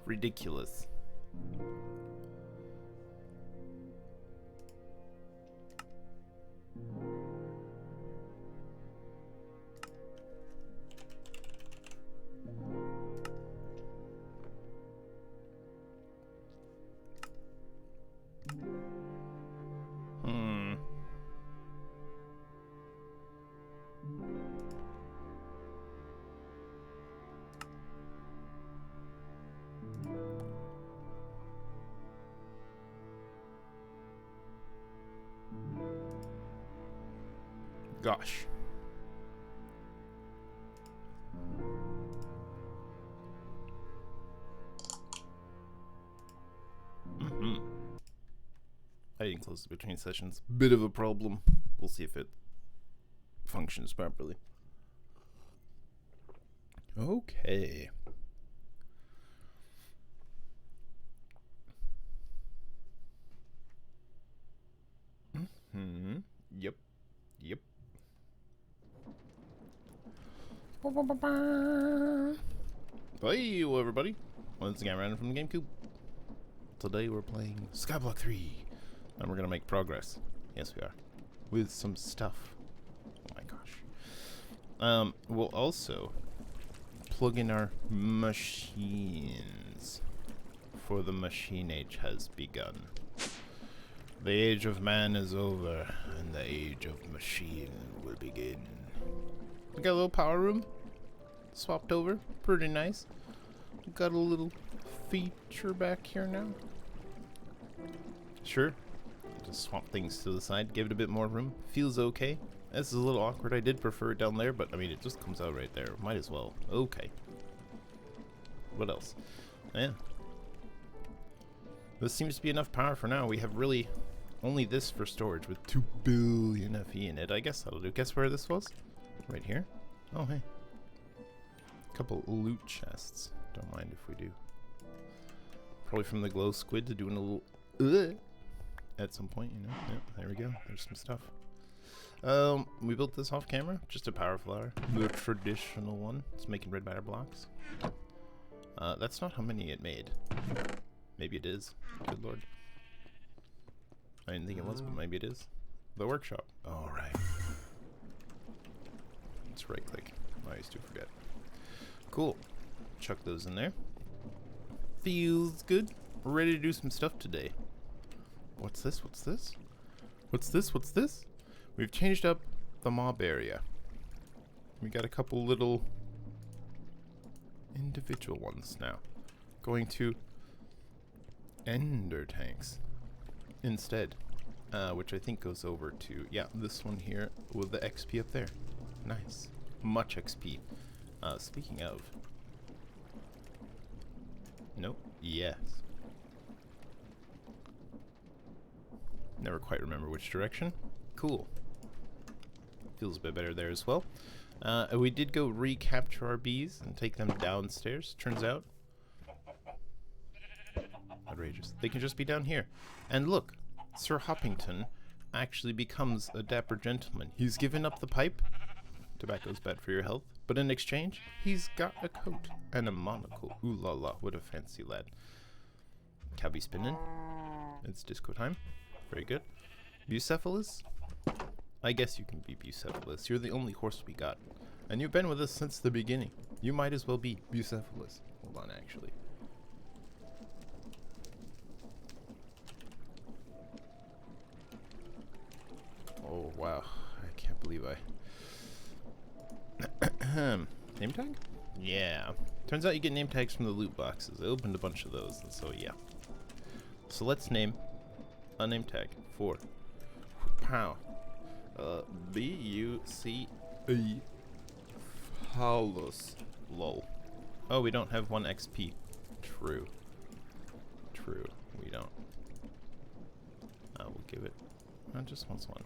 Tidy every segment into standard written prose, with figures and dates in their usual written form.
Ridiculous. Gosh. I didn't close it between sessions. Bit of a problem. We'll see if it functions properly. Okay. Yep. Yep. Hey, everybody. Once again, Random from the GameCoop. Today we're playing Stoneblock3. And we're going to make progress. Yes, we are. With some stuff. Oh my gosh. We'll also plug in our machines. For the machine age has begun. The age of man is over, and the age of machine will begin. We got a little power room swapped over. Pretty nice. Got a little feature back here now. Sure. Just swap things to the side, give it a bit more room. Feels okay. This is a little awkward. I did prefer it down there, but I mean, it just comes out right there. Might as well. Okay. What else? Yeah. This seems to be enough power for now. We have really only this for storage with 2 billion FE in it. I guess that'll do. Guess where this was? Right here. Oh, hey. Couple loot chests. Don't mind if we do. Probably from the glow squid to doing a little at some point, you know. Yep, there we go. There's some stuff. We built this off camera. Just a power flower. The traditional one. It's making red matter blocks. That's not how many it made. Maybe it is. Good lord. I didn't think it was, but maybe it is. The workshop. All right. Let's right click. I used to forget. Cool. Chuck those in there. Feels good. We're ready to do some stuff today. What's this? What's this? What's this? What's this? We've changed up the mob area. We got a couple little individual ones now. Going to ender tanks instead, which I think goes over to, yeah, this one here with the XP up there. Nice. Much XP. Speaking of. Nope. Yes. Never quite remember which direction. Cool. Feels a bit better there as well. We did go recapture our bees and take them downstairs. Turns out. Outrageous. They can just be down here. And look, Sir Hoppington actually becomes a dapper gentleman. He's given up the pipe. Tobacco's bad for your health. But in exchange, he's got a coat and a monocle. Ooh la la, what a fancy lad. Cow be spinning. It's disco time. Very good. Bucephalus? I guess you can be Bucephalus. You're the only horse we got. And you've been with us since the beginning. You might as well be Bucephalus. Hold on, actually. Oh, wow. I can't believe I... Name tag? Yeah. Turns out you get name tags from the loot boxes. I opened a bunch of those, and so yeah. So let's name a name tag for Pow. B-U-C-E Phallus. Lol. Oh, we don't have 1 XP. True. True. We don't. I just wants one.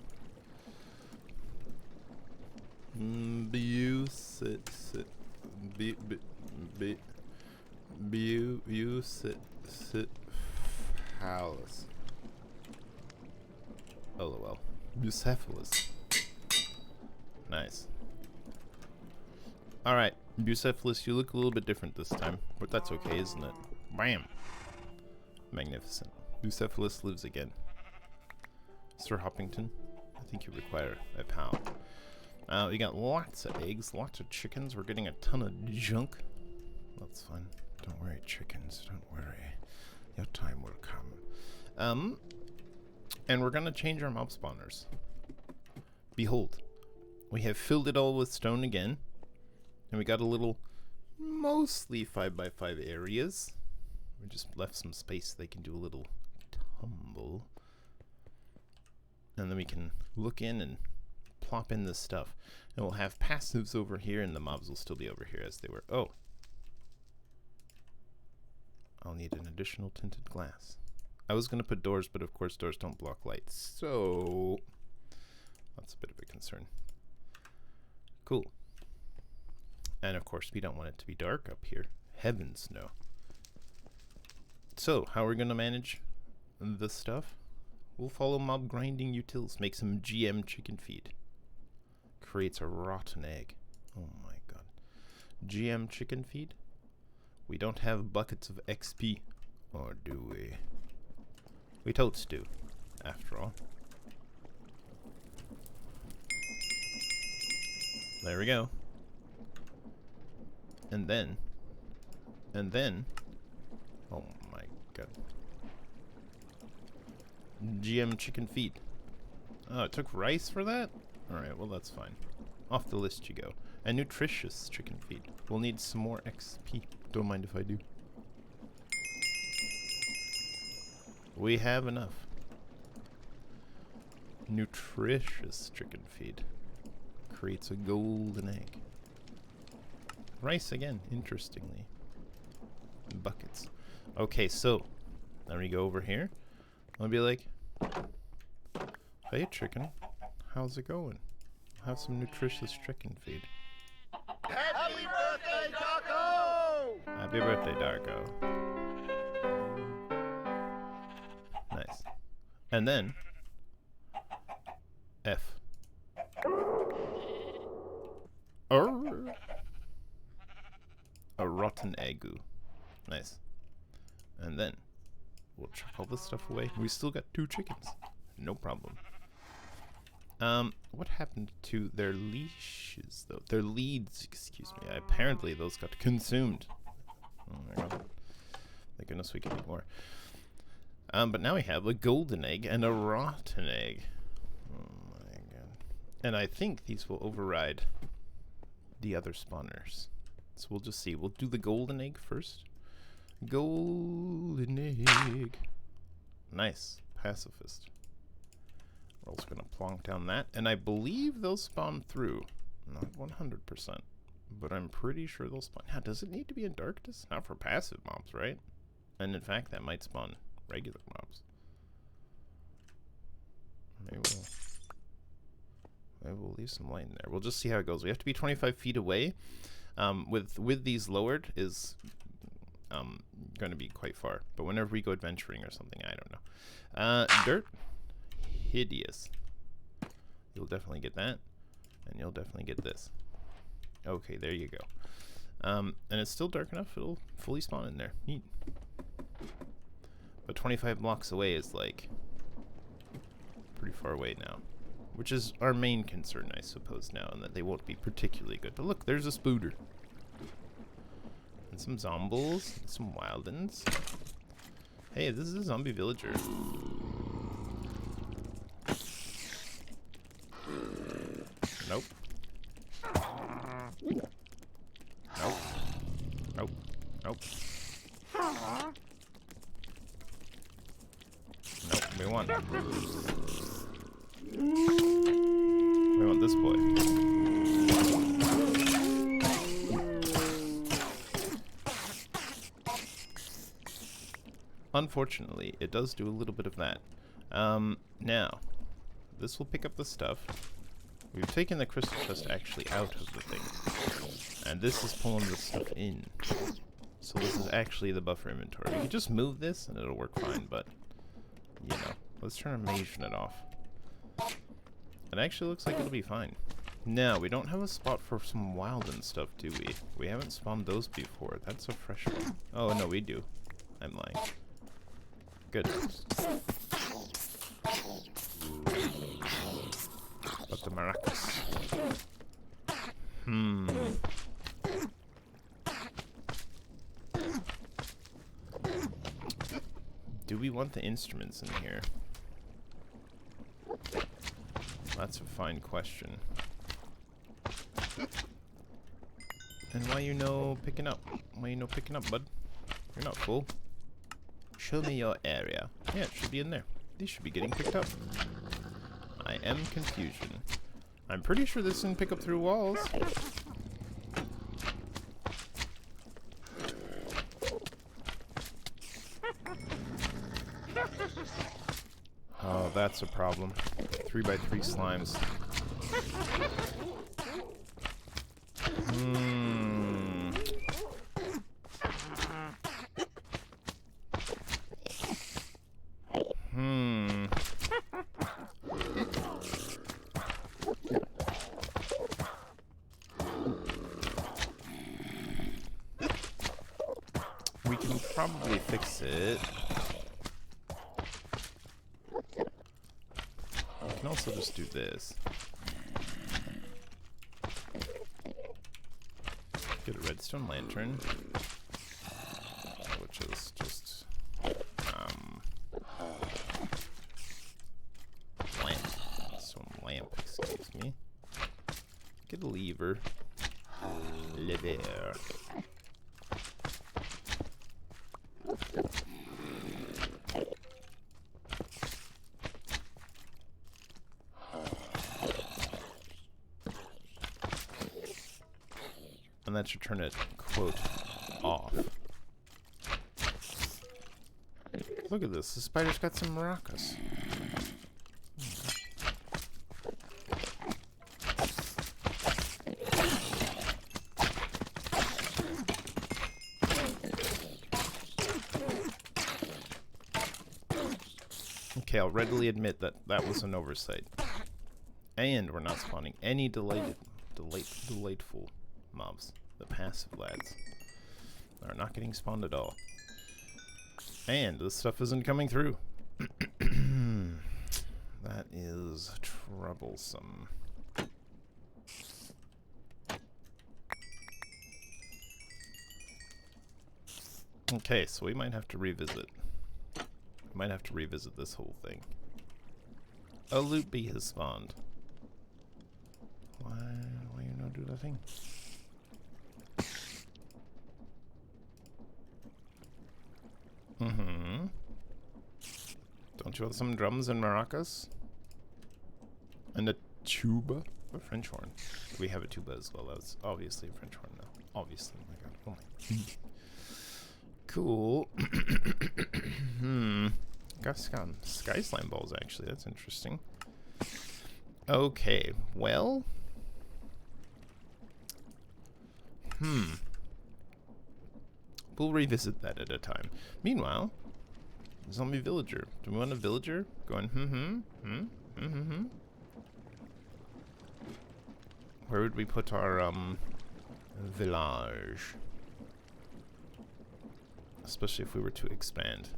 Bucephalus. LOL. Bucephalus. Nice. Alright, Bucephalus, you look a little bit different this time, but that's okay, isn't it? Bam! Magnificent. Bucephalus lives again. Sir Hoppington, I think you require a pal. We got lots of eggs, lots of chickens. We're getting a ton of junk. That's fun. Don't worry, chickens. Don't worry. Your time will come. And we're gonna change our mob spawners. Behold, we have filled it all with stone again. And we got a little, mostly 5x5 areas. We just left some space so they can do a little tumble. And then we can look in and plop in this stuff. And we'll have passives over here, and the mobs will still be over here as they were. Oh. I'll need an additional tinted glass. I was going to put doors, but of course doors don't block light. So that's a bit of a concern. Cool. And of course we don't want it to be dark up here. Heavens no. So how are we going to manage this stuff? We'll follow mob grinding utils. Make some GM chicken feed. Creates a rotten egg. Oh my god. GM chicken feed? We don't have buckets of XP. Or do we? We totes do, after all. There we go. And then, oh my god. GM chicken feed. Oh, it took rice for that? Alright, well that's fine. Off the list you go. A nutritious chicken feed. We'll need some more XP. Don't mind if I do. We have enough. Nutritious chicken feed. Creates a golden egg. Rice again, interestingly. Buckets. Okay, so then we go over here. I'll be like, hey chicken, how's it going? Have some nutritious chicken feed. Happy birthday, Darko! Happy birthday, Darko. Nice. And then F. A rotten egg. Nice. And then we'll chuck all this stuff away. We still got 2 chickens. No problem. What happened to their leashes, though? Their leads, excuse me. Apparently those got consumed. Oh my god. Thank goodness we can eat more. But now we have a golden egg and a rotten egg. Oh my god. And I think these will override the other spawners. So we'll just see. We'll do the golden egg first. Golden egg. Nice. Pacifist. We're also going to plonk down that. And I believe they'll spawn through. Not 100%. But I'm pretty sure they'll spawn. Now, does it need to be in darkness? Not for passive mobs, right? And in fact, that might spawn regular mobs. Maybe we'll leave some light in there. We'll just see how it goes. We have to be 25 feet away. With these lowered is going to be quite far. But whenever we go adventuring or something, I don't know. Dirt. Hideous. You'll definitely get that. And you'll definitely get this. Okay, there you go. And it's still dark enough. It'll fully spawn in there. Neat. But 25 blocks away is like pretty far away now. Which is our main concern, I suppose, now, and that they won't be particularly good. But look, there's a spooder. And some zombies, and some wildens. Hey, this is a zombie villager. Nope. Nope. Nope. Nope. Nope, we want this boy. Unfortunately, it does do a little bit of that. Now, this will pick up the stuff. We've taken the crystal chest actually out of the thing. And this is pulling the stuff in. So this is actually the buffer inventory. We could just move this and it'll work fine, but, you know, let's turn our mage net off. It actually looks like it'll be fine. Now, we don't have a spot for some wild and stuff, do we? We haven't spawned those before. That's a fresh one. Oh, no, we do. I'm lying. Good. But the maracas. Do we want the instruments in here? That's a fine question. And why you no picking up? Why you no picking up, bud? You're not full. Show me your area. Yeah, it should be in there. These should be getting picked up. I am confusion. I'm pretty sure this didn't pick up through walls. Oh, that's a problem. 3x3 slimes. We can probably fix it. We can also just do this. Get a redstone lantern, which is just lamp. Stone lamp, excuse me. Get a lever. Lever. And that should turn it, quote, off. Look at this. The spider's got some maracas. Okay, I'll readily admit that that was an oversight. And we're not spawning any delightful mobs. The passive lads are not getting spawned at all. And this stuff isn't coming through. That is troublesome. Okay, so we might have to revisit. We might have to revisit this whole thing. A loot bee has spawned. Why you not do that thing? Don't you want some drums and maracas? And a tuba? A French horn. We have a tuba as well. That's obviously a French horn now. Obviously. Oh my god. Oh my. Cool. Got sky slime balls actually. That's interesting. Okay. Well. We'll revisit that at a time. Meanwhile, zombie villager. Do we want a villager going Where would we put our village? Especially if we were to expand.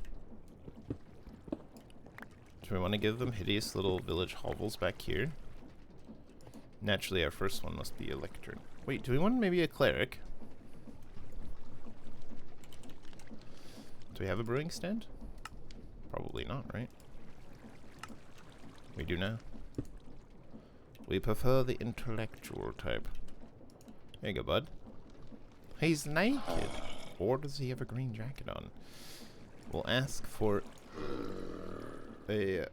Do we want to give them hideous little village hovels back here? Naturally, our first one must be a lectern. Wait, do we want maybe a cleric? Do we have a brewing stand? Probably not, right? We do now. We prefer the intellectual type. There you go, bud. He's naked. Or does he have a green jacket on? We'll ask for a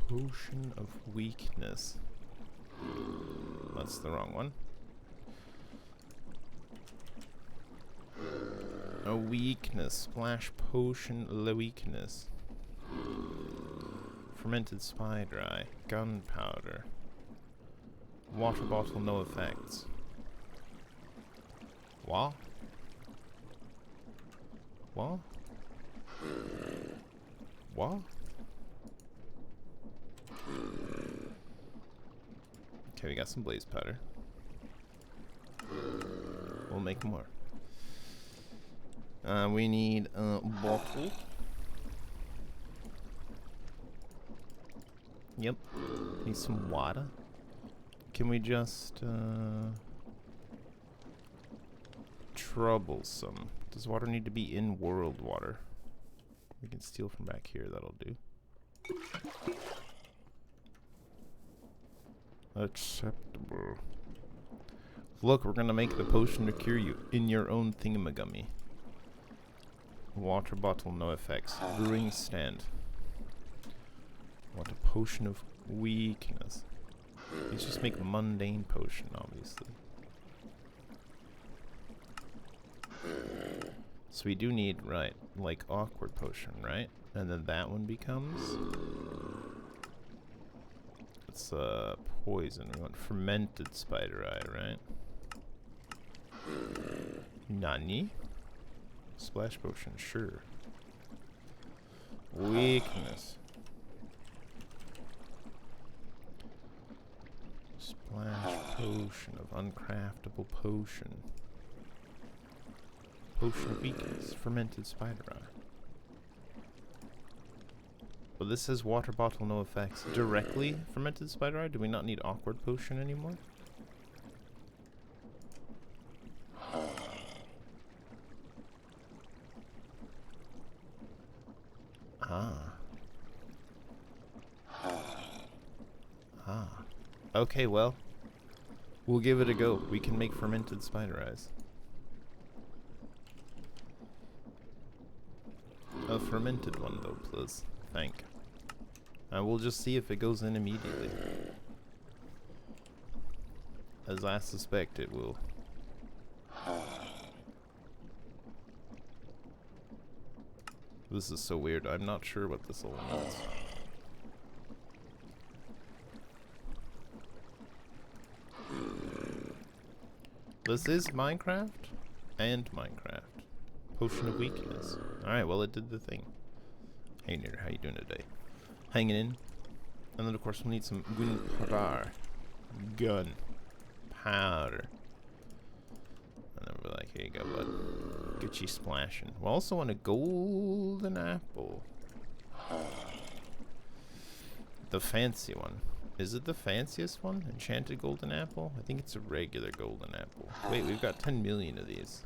potion of weakness. That's the wrong one. A weakness. Splash potion, la weakness. fermented spider eye, gunpowder, water bottle, no effects. What? What? What? Okay, we got some blaze powder. We'll make more. We need a bottle. Yep. Need some water. Can we just, troublesome. Does water need to be in world water? We can steal from back here, that'll do. Acceptable. Look, we're gonna make the potion to cure you in your own thingamagummy. Water bottle, no effects. Brewing stand. What a potion of weakness. Let's just make a mundane potion, obviously. So we do need, right, like awkward potion, right? And then that one becomes... It's poison. We want fermented spider eye, right? Nani? Splash potion, sure. Weakness. Splash potion of uncraftable potion. Potion of weakness. Fermented spider eye. Well, this says water bottle, no effects. Directly fermented spider eye? Do we not need awkward potion anymore? Ah. Ah. Okay, well. We'll give it a go. We can make fermented spider eyes. A fermented one, though, please. Thank. And we'll just see if it goes in immediately. As I suspect it will. This is so weird. I'm not sure what this all means. This is Minecraft and Minecraft. Potion of weakness. Alright, well it did the thing. Hey Nir, how you doing today? Hanging in. And then of course we'll need some gunpowder. Gun. Powder. And then we're like, here you go, bud. Get you splashing. We also want a golden apple. The fancy one. Is it the fanciest one? Enchanted golden apple? I think it's a regular golden apple. Wait, we've got 10 million of these.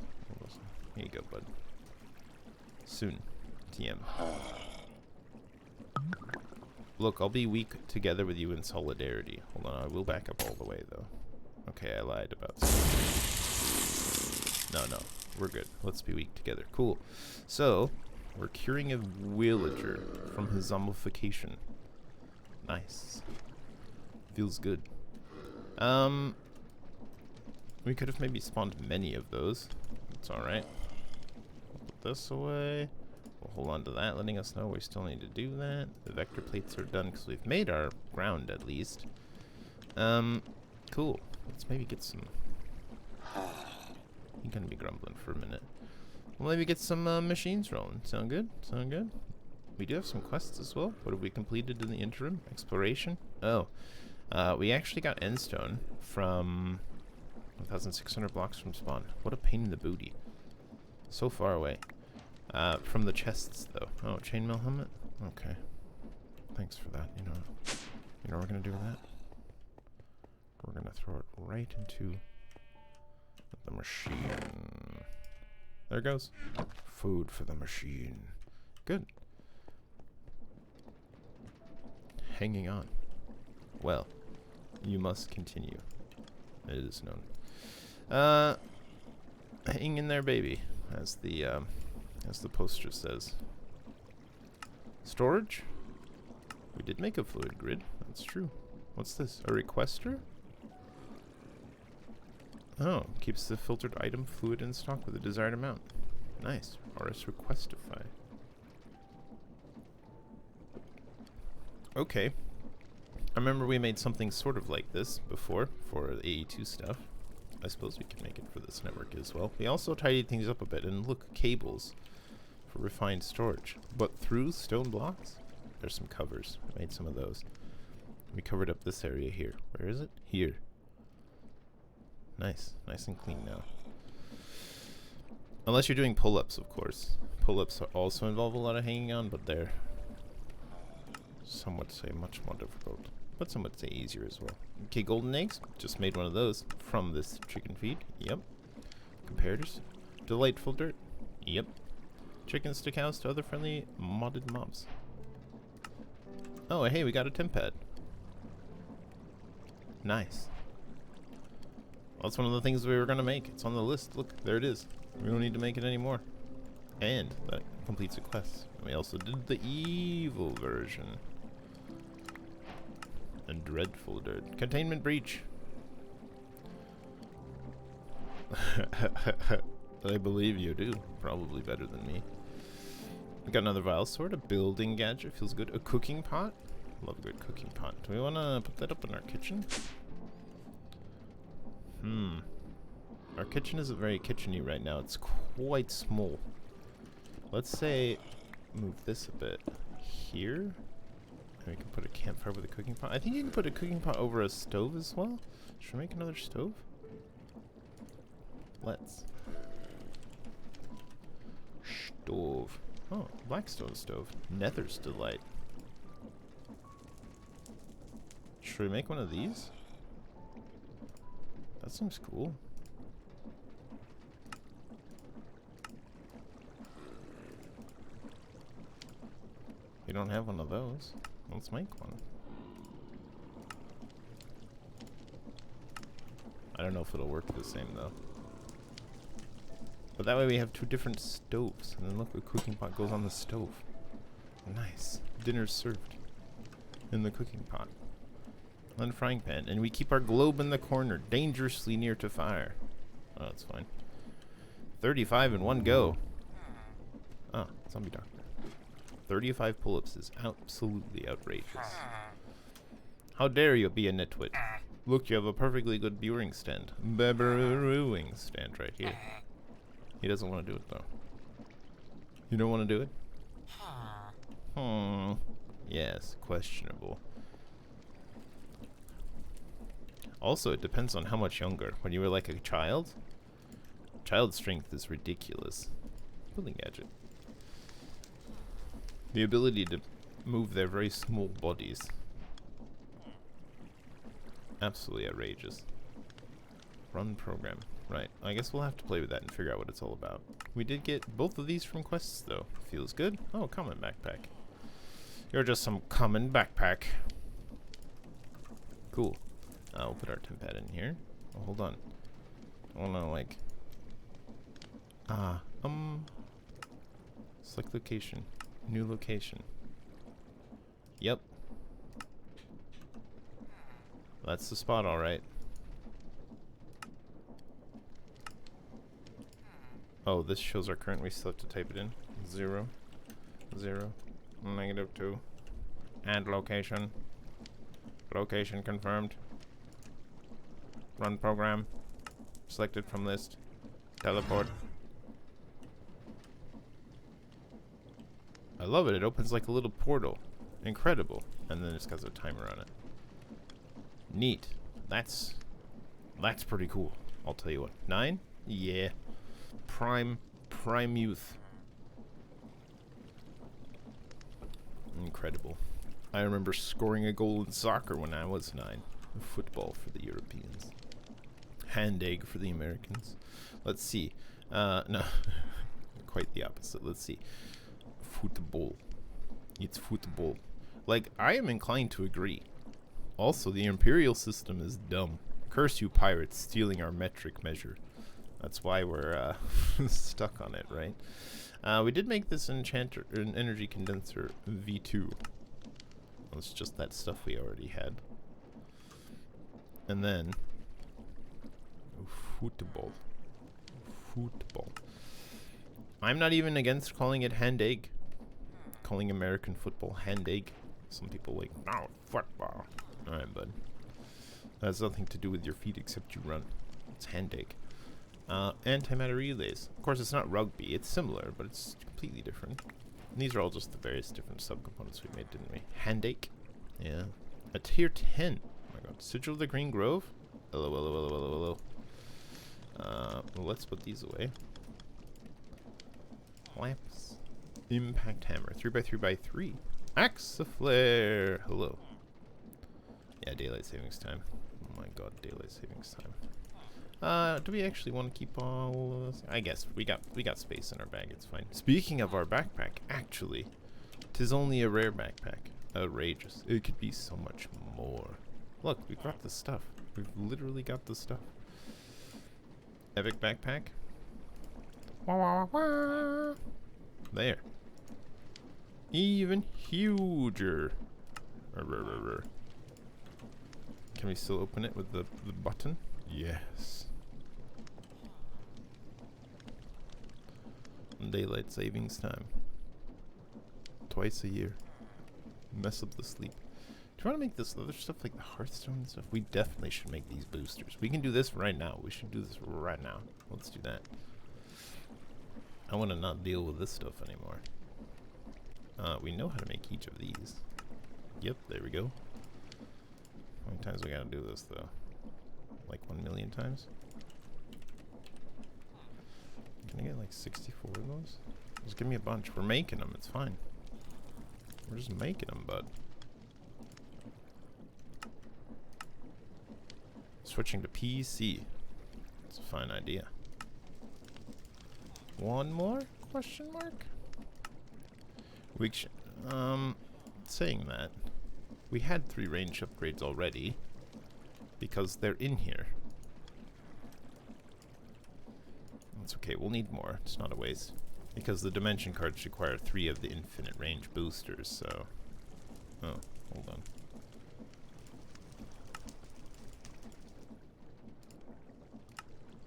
Here you go, bud. Soon. TM. Look, I'll be weak together with you in solidarity. Hold on, I will back up all the way, though. Okay, I lied about something. No, we're good. Let's be weak together. Cool. So, we're curing a villager from his zombification. Nice. Feels good. We could have maybe spawned many of those. It's alright. Put this away. We'll hold on to that, letting us know we still need to do that. The vector plates are done because we've made our ground at least. Cool. Let's maybe get some... You're gonna be grumbling for a minute. We'll maybe get some machines rolling. Sound good? Sound good? We do have some quests as well. What have we completed in the interim? Exploration? Oh. We actually got endstone from 1,600 blocks from spawn. What a pain in the booty. So far away. From the chests, though. Oh, chainmail helmet? Okay. Thanks for that. You know what we're gonna do with that? We're gonna throw it right into the machine. There it goes. Food for the machine. Good. Hanging on. Well, you must continue. It is known. Hang in there, baby, as the poster says. Storage? We did make a fluid grid. That's true. What's this? A requester? Oh, keeps the filtered item fluid in stock with a desired amount. Nice. RS Requestify. Okay. I remember we made something sort of like this before for the AE2 stuff. I suppose we can make it for this network as well. We also tidied things up a bit, and look, cables for refined storage. But through stone blocks, there's some covers. I made some of those. We covered up this area here. Where is it? Here. Nice. Nice and clean now. Unless you're doing pull-ups, of course. Pull-ups also involve a lot of hanging on, but they're, some would say, much more difficult. But some would say easier as well. Okay, golden eggs. Just made one of those from this chicken feed. Yep. Comparators. Delightful dirt. Yep. Chickens to cows to other friendly modded mobs. Oh, hey, we got a temp pad. Nice. Well, that's one of the things we were going to make. It's on the list. Look, there it is. We don't need to make it anymore. And that completes a quest. And we also did the evil version. And dreadful dirt. Containment breach. I believe you do. Probably better than me. We got another vial sword, a building gadget. Feels good. A cooking pot. Love a good cooking pot. Do we want to put that up in our kitchen? Our kitchen isn't very kitcheny right now. It's quite small. Let's say move this a bit here. And we can put a campfire with a cooking pot. I think you can put a cooking pot over a stove as well. Should we make another stove? Let's. Stove. Oh, blackstone stove. Nether's delight. Should we make one of these? That seems cool. We don't have one of those. Let's make one. I don't know if it'll work the same though. But that way we have two different stoves. And then look, the cooking pot goes on the stove. Nice. Dinner's served in the cooking pot. And frying pan. And we keep our globe in the corner, dangerously near to fire. Oh, that's fine. 35 in one go. Oh, zombie doctor. 35 pull-ups is absolutely outrageous. How dare you be a nitwit? Look, you have a perfectly good viewing stand. Brewing stand right here. He doesn't want to do it though. You don't want to do it? Yes, questionable. Also, it depends on how much younger. When you were like a child, child strength is ridiculous. Building gadget. The ability to move their very small bodies. Absolutely outrageous. Run program. Right. I guess we'll have to play with that and figure out what it's all about. We did get both of these from quests, though. Feels good. Oh, common backpack. You're just some common backpack. Cool. We'll put our temp pad in here. Oh, hold on. I wanna, like... Select location. New location. Yep. That's the spot, alright. Oh, this shows our current. We still have to type it in. 0, 0, -2. Add location. Location confirmed. Run program. Selected from list. Teleport. I love it. It opens like a little portal. Incredible. And then it's got a timer on it. Neat. That's pretty cool. I'll tell you what. 9? Yeah. Prime youth. Incredible. I remember scoring a goal in soccer when I was 9. Football for the Europeans. Hand egg for the Americans. Let's see. No. Quite the opposite. Let's see. Football. It's football. Like, I am inclined to agree. Also, the Imperial system is dumb. Curse you pirates stealing our metric measure. That's why we're stuck on it, right? We did make this an energy condenser V2. It's just that stuff we already had. And then football. Football. I'm not even against calling it hand egg. Calling American football hand egg. Some people like, no, football. Alright, bud. That has nothing to do with your feet except you run. It's handake. Antimatter relays. Of course, it's not rugby. It's similar, but it's completely different. And these are all just the various different subcomponents we made, didn't we? Handake. Yeah. A tier 10. Oh my god. Sigil of the Green Grove? Hello, hello, hello, hello, hello. Well, let's put these away. Lamps. Impact hammer. 3x3x3. Axe of flare. Hello. Yeah, daylight savings time. Oh my god, daylight savings time. Do we actually want to keep all of this? I guess we got space in our bag. It's fine. Speaking of our backpack, actually, 'tis only a rare backpack. Outrageous. It could be so much more. Look, we've got the stuff. We've literally got the stuff. Epic backpack. Wah, wah, wah, wah. There. Even huger. Can we still open it with the button? Yes. Daylight savings time. Twice a year. Mess up the sleep. Do you want to make this other stuff like the Hearthstone and stuff? We definitely should make these boosters. We can do this right now. We should do this right now. Let's do that. I want to not deal with this stuff anymore. We know how to make each of these. Yep, there we go. How many times we gotta do this though? Like 1 million times? Can I get like 64 of those? Just give me a bunch. We're making them. It's fine. We're just making them, bud. Switching to PC. It's a fine idea. One more? Question mark? Saying that, we had 3 range upgrades already because they're in here. That's okay, we'll need more. It's not a waste. Because the dimension cards require 3 of the infinite range boosters, so... Oh, hold on.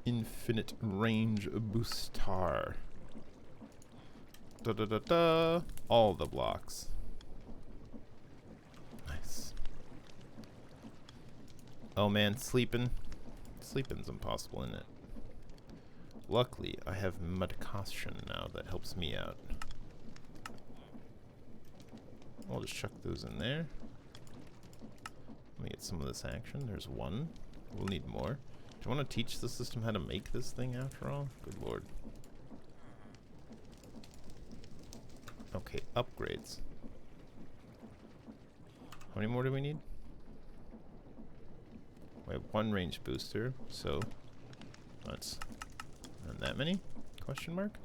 Infinite range booster. Da da da da. All the blocks. Nice. Oh man, sleeping. Sleeping's impossible, isn't it? Luckily, I have medication now that helps me out. I'll just chuck those in there. Let me get some of this action. There's 1. We'll need more. Do you want to teach the system how to make this thing after all? Good lord. Okay, upgrades. How many more do we need? We have 1 range booster, so that's not that many? Question mark?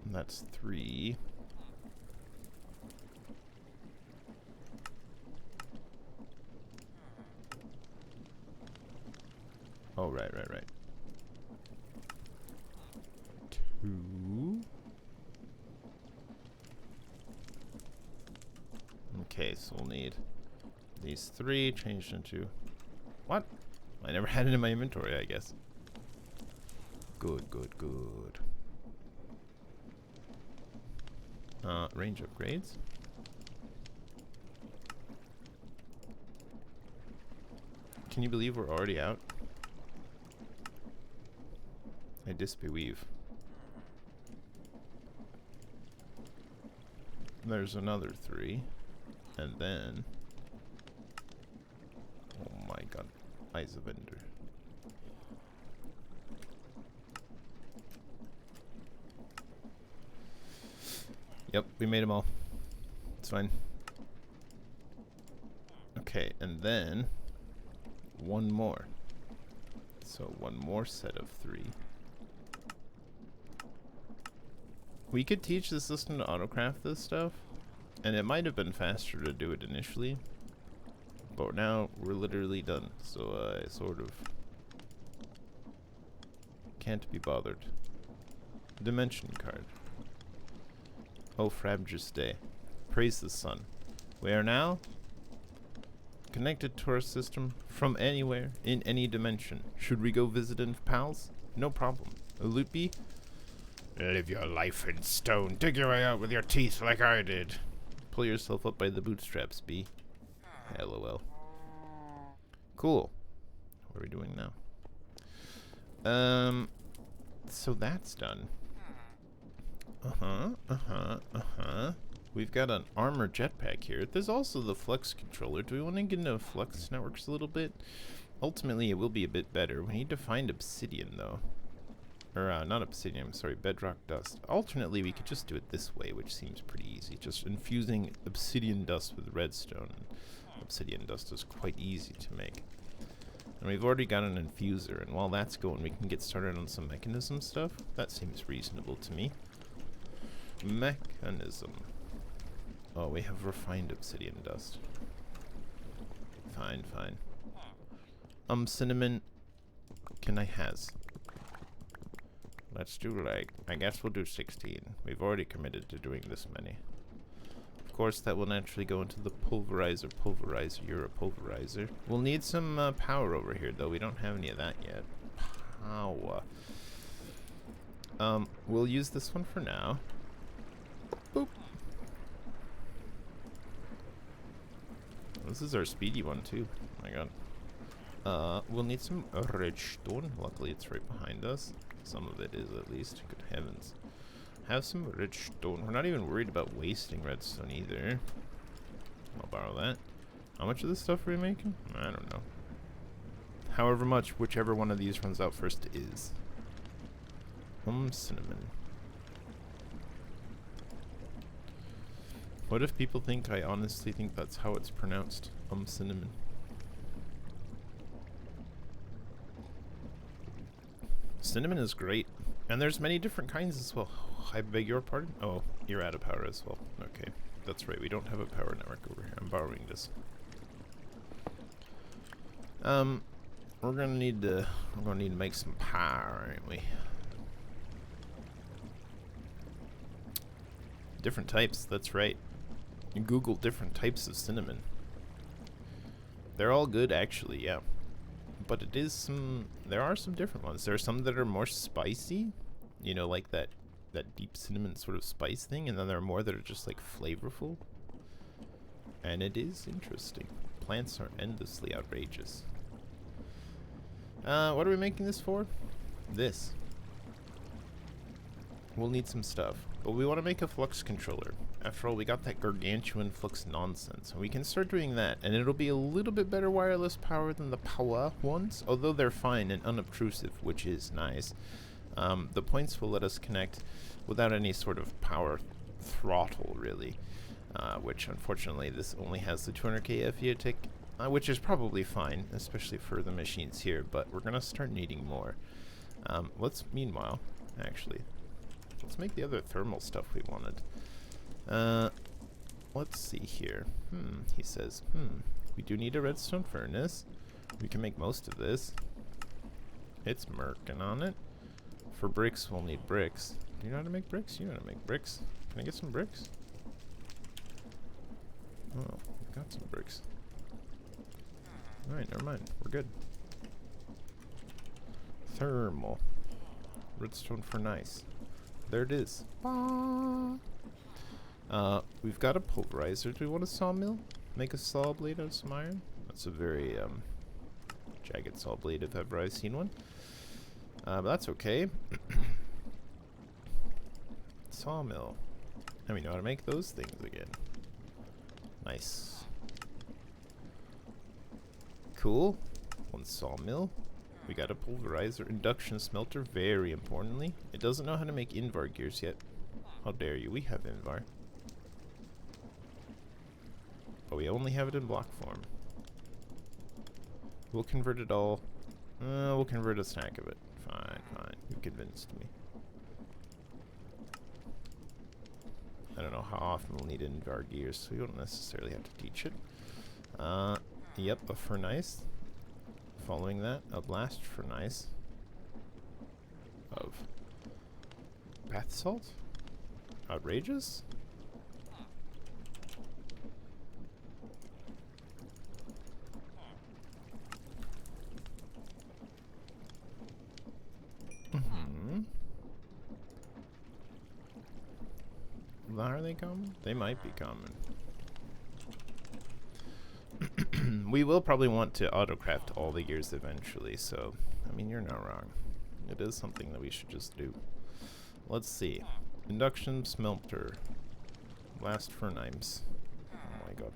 And that's 3. Oh, right. 2. Okay, so we'll need these 3 changed into... What? I never had it in my inventory, I guess. Good. Range upgrades. Can you believe we're already out? I disbeweave. There's another 3. And then... Oh my god. Eyes of Ender. Yep, we made them all. It's fine. Okay, and then... 1 more. So 1 more set of 3. We could teach the system to autocraft this stuff, and it might have been faster to do it initially, but now we're literally done, so I sort of can't be bothered. Dimension card. Oh, frabjous day. Praise the sun. We are now connected to our system from anywhere in any dimension. Should we go visit pals? No problem. A loot bee? Live your life in stone. Dig your way out with your teeth like I did. Pull yourself up by the bootstraps, bee. LOL. Cool. What are we doing now? So that's done. We've got an armor jetpack here. There's also the flux controller. Do we want to get into flux networks a little bit? Ultimately, it will be a bit better. We need to find obsidian, though. Or, not obsidian, I'm sorry, bedrock dust. Alternately, we could just do it this way, which seems pretty easy. Just infusing obsidian dust with redstone. Obsidian dust is quite easy to make. And we've already got an infuser, and while that's going, we can get started on some mechanism stuff. That seems reasonable to me. Mechanism. Oh, we have refined obsidian dust. Fine, fine. Cinnamon. Can I has? Let's do I guess we'll do 16. We've already committed to doing this many. Of course, that will naturally go into the pulverizer. You're a pulverizer. We'll need some power over here, though. We don't have any of that yet. Power. We'll use this one for now. Boop. This is our speedy one, too. Oh my god. We'll need some redstone. Luckily, it's right behind us. Some of it is, at least. Good heavens. Have some redstone. We're not even worried about wasting redstone either. I'll borrow that. How much of this stuff are we making? I don't know. However much, whichever one of these runs out first is. Cinnamon. What if people think I honestly think that's how it's pronounced? Cinnamon. Cinnamon is great. And there's many different kinds as well. I beg your pardon? Oh, you're out of power as well. Okay. That's right, we don't have a power network over here. I'm borrowing this. We're gonna need to make some power, aren't we? Different types, that's right. You Google different types of cinnamon. They're all good actually, yeah. But there are some different ones. There are some that are more spicy, you know, like that deep cinnamon sort of spice thing, and then there are more that are just like flavorful. And it is interesting. Plants are endlessly outrageous. What are we making this for? This. We'll need some stuff. But we want to make a flux controller. After all, we got that gargantuan flux nonsense. And we can start doing that. And it'll be a little bit better wireless power than the power ones. Although they're fine and unobtrusive, which is nice. The points will let us connect without any sort of power throttle, really. Which, unfortunately, this only has the 200k FE tick. Which is probably fine, especially for the machines here. But we're going to start needing more. Meanwhile, actually... let's make the other thermal stuff we wanted. Let's see here. He says, we do need a redstone furnace. We can make most of this. It's merkin on it. For bricks, we'll need bricks. Do you know how to make bricks? You know how to make bricks. Can I get some bricks? Oh, we've got some bricks. Alright, never mind. We're good. Thermal. Redstone furnace. There it is. We've got a pulverizer. Do we want a sawmill? Make a saw blade out of some iron? That's a very jagged saw blade if ever I've seen one. But that's okay. Sawmill. And we know how to make those things again. Nice. Cool. One sawmill. We got a pulverizer, induction smelter, very importantly. It doesn't know how to make Invar gears yet. How dare you, we have Invar. But we only have it in block form. We'll convert it all. We'll convert a stack of it. Fine, fine. You convinced me. I don't know how often we'll need Invar gears, so we don't necessarily have to teach it. Yep, a furnace. Following that, a blast furnace of bath salt? Outrageous? Are they common? They might be common. We will probably want to autocraft all the gears eventually, so, I mean, you're not wrong. It is something that we should just do. Let's see. Induction smelter. Blast furnace. Oh my god.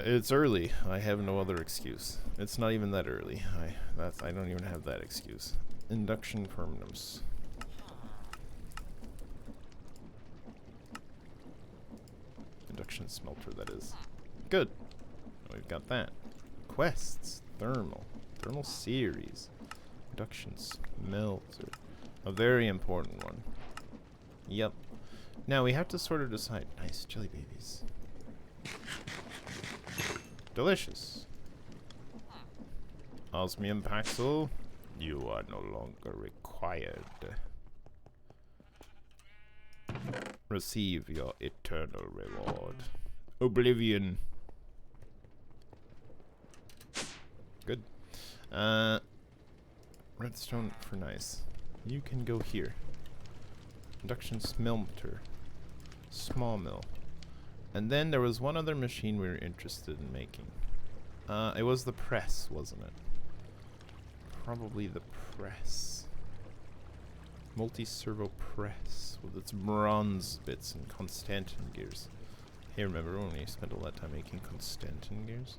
It's early. I have no other excuse. It's not even that early. I don't even have that excuse. Induction furnace. Induction smelter, that is. Good. We've got that. Quests. Thermal. Thermal series. Induction smelter. A very important one. Yep. Now we have to sort of decide. Nice jelly babies. Delicious. Osmium Paxel, you are no longer required. Receive your eternal reward. Oblivion. Good. Redstone furnace. You can go here. Induction smelter. Small mill. And then there was one other machine we were interested in making. It was the press, wasn't it? Probably the press. Multi-servo press with its bronze bits and Constantin gears. Hey, remember when we spent all that time making Constantin gears?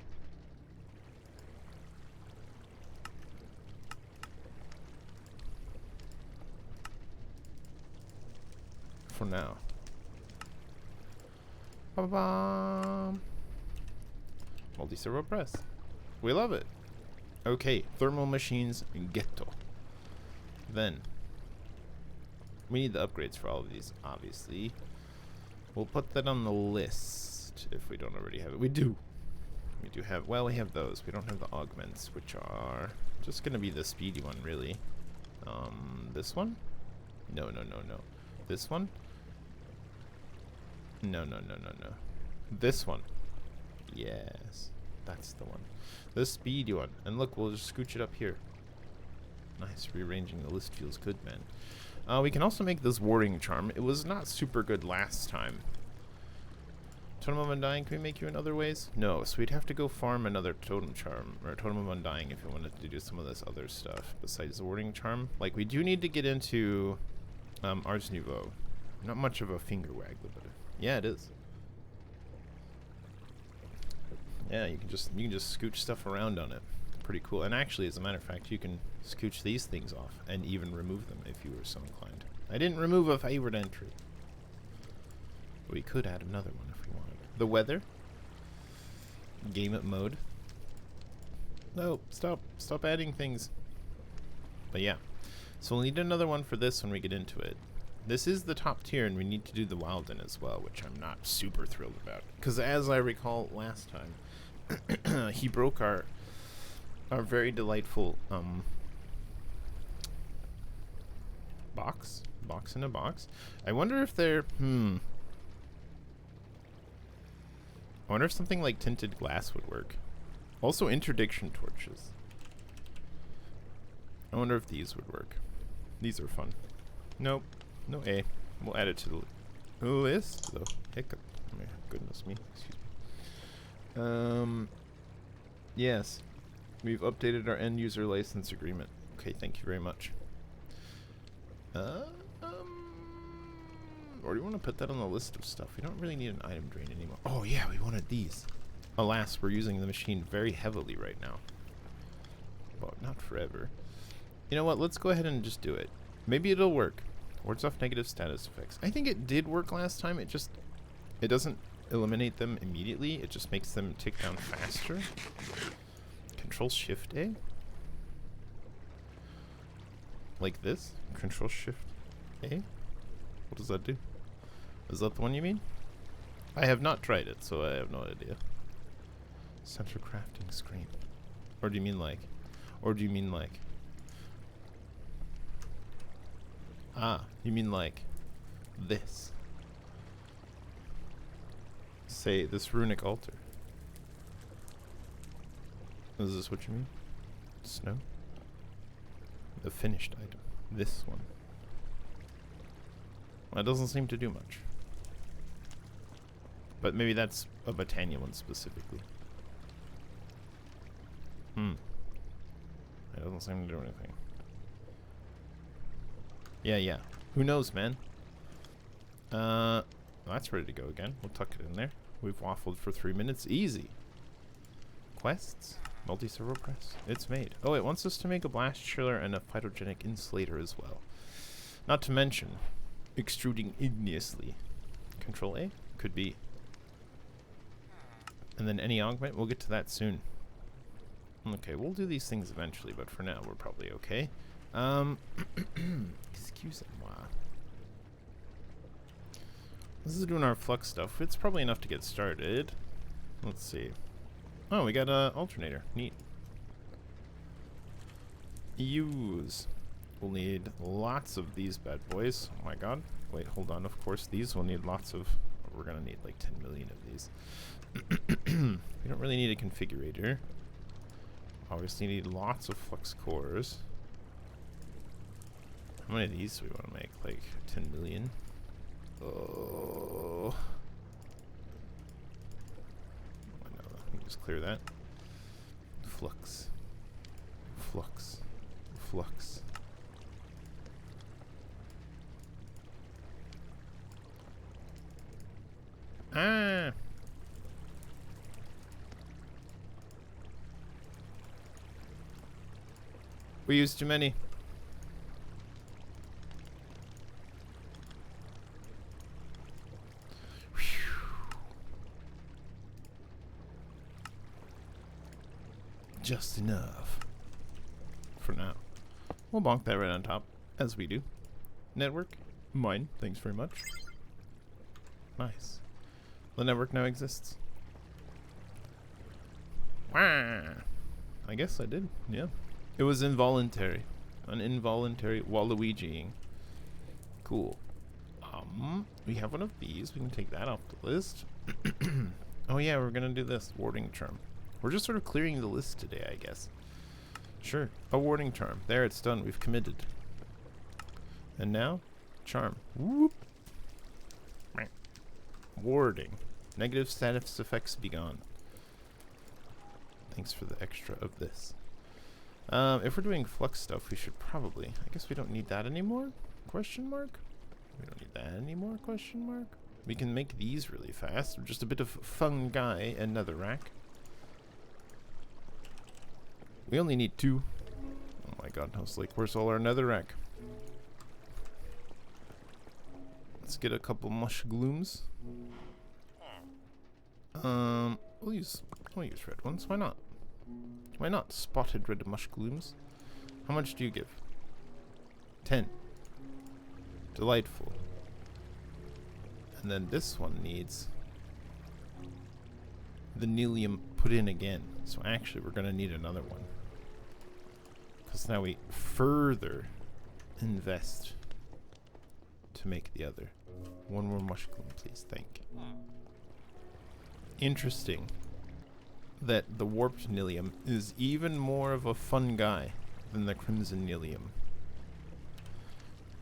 For now. Ba-ba-bum. Multi-servo press. We love it. Okay, thermal machines ghetto. Then we need the upgrades for all of these, obviously. We'll put that on the list if we don't already have it. We do. We do have, well, we have those. We don't have the augments, which are just gonna be the speedy one, really. This one? No. This one? No. This one. Yes, that's the one. The speedy one. And look, we'll just scooch it up here. Nice, rearranging the list feels good, man. We can also make this warding charm. It was not super good last time. Totem of Undying, can we make you in other ways? No, so we'd have to go farm another totem charm, or Totem of Undying if we wanted to do some of this other stuff besides the warding charm. Like, we do need to get into Ars Nouveau. Not much of a finger waggler, but yeah, it is. Yeah, you can just scooch stuff around on it. Pretty cool. And actually, as a matter of fact, you can scooch these things off and even remove them if you were so inclined. I didn't remove a favorite entry. We could add another one if we wanted. The weather. Game it mode. No, stop adding things. But yeah. So we'll need another one for this when we get into it. This is the top tier, and we need to do the Wilden as well, which I'm not super thrilled about. Because as I recall last time, he broke our very delightful box in a box. I wonder if they're I wonder if something like tinted glass would work. Also interdiction torches. I wonder if these would work. These are fun. Nope. No A. We'll add it to the list. The hiccup. Oh my goodness me. Excuse me. Yes. We've updated our end user license agreement. Okay, thank you very much. Or do you want to put that on the list of stuff? We don't really need an item drain anymore. Oh yeah, we wanted these. Alas, we're using the machine very heavily right now. But not forever. You know what? Let's go ahead and just do it. Maybe it'll work. Wards off negative status effects. I think it did work last time. It doesn't eliminate them immediately. It just makes them tick down faster. Control Shift A. Like this. Control Shift A. What does that do? Is that the one you mean? I have not tried it, so I have no idea. Center crafting screen. Or do you mean like? Ah, you mean like this. Say, this runic altar. Is this what you mean? Snow? The finished item. This one. Well, it doesn't seem to do much. But maybe that's a Botania one specifically. It doesn't seem to do anything. Yeah. Who knows, man? That's ready to go again. We'll tuck it in there. We've waffled for 3 minutes. Easy. Quests? Multi-servo press? It's made. Oh, it wants us to make a blast chiller and a phytogenic insulator as well. Not to mention, extruding igneously. Control A? Could be. And then any augment? We'll get to that soon. Okay, we'll do these things eventually, but for now we're probably okay. Excusez-moi. This is doing our flux stuff. It's probably enough to get started. Let's see. Oh, we got an alternator. Neat. Use. We'll need lots of these bad boys. Oh my god. Wait, hold on. Of course, these will need lots of... We're going to need like 10 million of these. We don't really need a configurator. Obviously need lots of flux cores. How many of these do we want to make? Like 10 million? Oh. No, let me just clear that. Flux. Flux. Flux. Ah! We used too many. Just enough. For now. We'll bonk that right on top, as we do. Network. Mine. Thanks very much. Nice. The network now exists. Wah! I guess I did, yeah. It was involuntary. An involuntary Waluigiing. Cool. We have one of these. We can take that off the list. Oh yeah, we're gonna do this. Warding charm. We're just sort of clearing the list today, I guess. Sure. A warding charm. There, it's done. We've committed. And now, charm. Whoop. Warding. Negative status effects be gone. Thanks for the extra of this. If we're doing flux stuff, we should probably... I guess we don't need that anymore? Question mark? We don't need that anymore? Question mark? We can make these really fast. Just a bit of fungi and netherrack. We only need 2. Oh my god, I was like, where's all our netherrack? Let's get a couple mush glooms. We'll use red ones. Why not? Why not? Spotted red mush glooms. How much do you give? 10. Delightful. And then this one needs the nelium put in again. So actually we're going to need another one. Because now we further invest to make the other. One more mush gloom, please. Thank you. Interesting that the warped nilium is even more of a fun guy than the crimson nilium.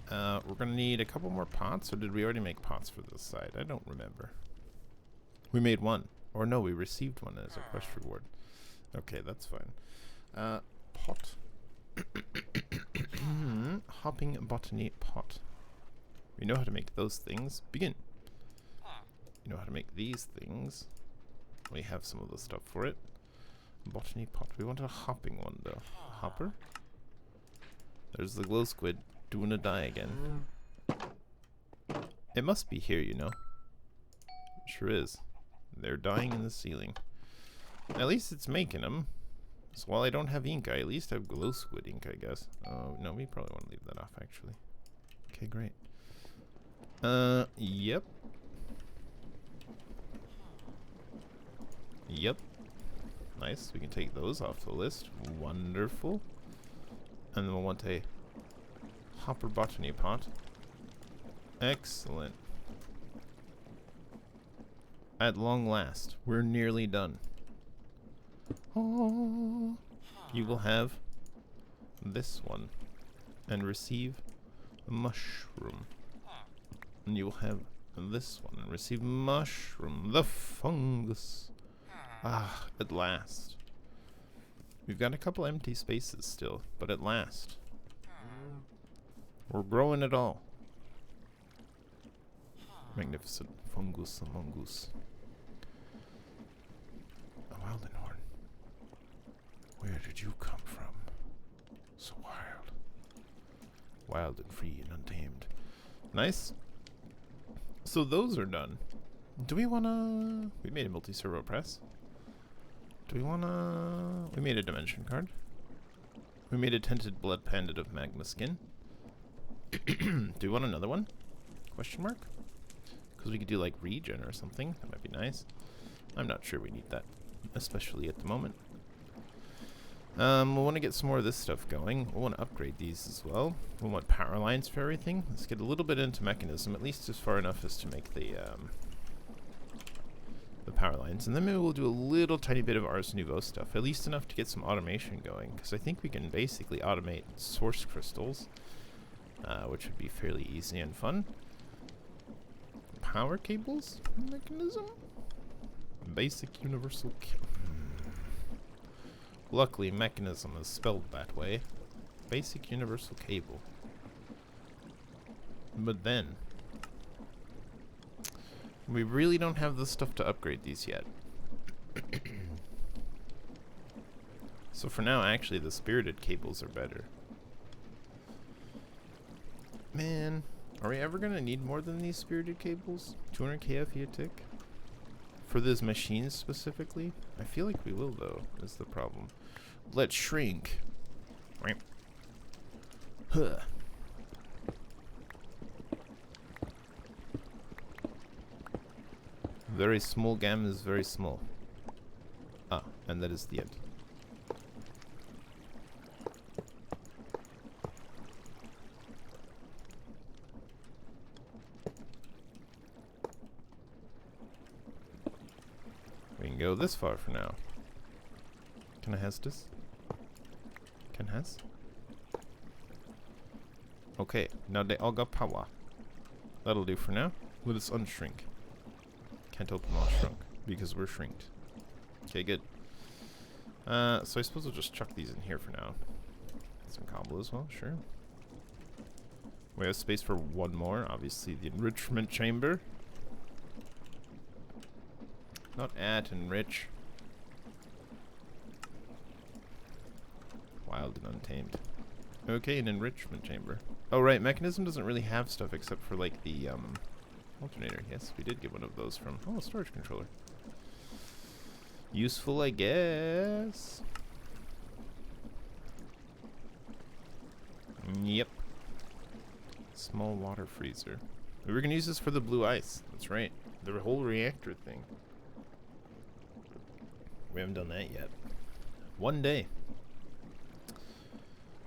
We're gonna need a couple more pots, or did we already make pots for this side? I don't remember. We made one. Or no, we received one as a quest reward. Okay, that's fine. Pot. Hopping botany pot. We know how to make those things. Begin. You know how to make these things. We have some of the stuff for it. Botany pot. We want a hopping one though. Hopper. There's the glow squid doing a die again. It must be here, you know. It sure is. They're dying in the ceiling. At least it's making them. So while I don't have ink, I at least have glow squid ink, I guess. Oh, no, we probably want to leave that off, actually. Okay, great. Yep. Yep. Nice. We can take those off the list. Wonderful. And then we'll want a hopper botany pot. Excellent. At long last, we're nearly done. Oh, you will have this one and receive a mushroom. And you will have this one and receive mushroom, the fungus. Ah, at last. We've got a couple empty spaces still, but at last. We're growing it all. Magnificent fungus among us. A Wildenhorn. Where did you come from? So wild. Wild and free and untamed. Nice. So those are done. Do we wanna... We made a multi-servo press. Do we wanna... We made a dimension card. We made a tinted blood pendant of magma skin. Do we want another one? Question mark? Because we could do like regen or something. That might be nice. I'm not sure we need that, especially at the moment. We'll want to get some more of this stuff going. We'll want to upgrade these as well. We'll want power lines for everything. Let's get a little bit into mechanism, at least as far enough as to make the power lines. And then maybe we'll do a little tiny bit of Ars Nouveau stuff, at least enough to get some automation going. Because I think we can basically automate source crystals, which would be fairly easy and fun. Power cables? Mechanism? Basic universal Luckily, mechanism is spelled that way. Basic universal cable. But then, we really don't have the stuff to upgrade these yet. So for now, actually, the spirited cables are better. Man, are we ever going to need more than these spirited cables? 200 KFE a tick? For those machines specifically? I feel like we will, though, is the problem. Let's shrink. Huh. Very small gam is very small. Ah, and that is the end. We can go this far for now. Can I has this? Can has? Okay, now they all got power. That'll do for now. Let us unshrink. Can't open while shrunk because we're shrinked. Okay, good. So I suppose we'll just chuck these in here for now. Some cobble as well, sure. We have space for one more, obviously the enrichment chamber. Not at enrich. Wild and untamed. Okay, an enrichment chamber. Oh right, mechanism doesn't really have stuff except for like the alternator. Yes, we did get one of those from storage controller. Useful, I guess. Yep. Small water freezer. We were gonna use this for the blue ice. That's right. The whole reactor thing. We haven't done that yet. One day.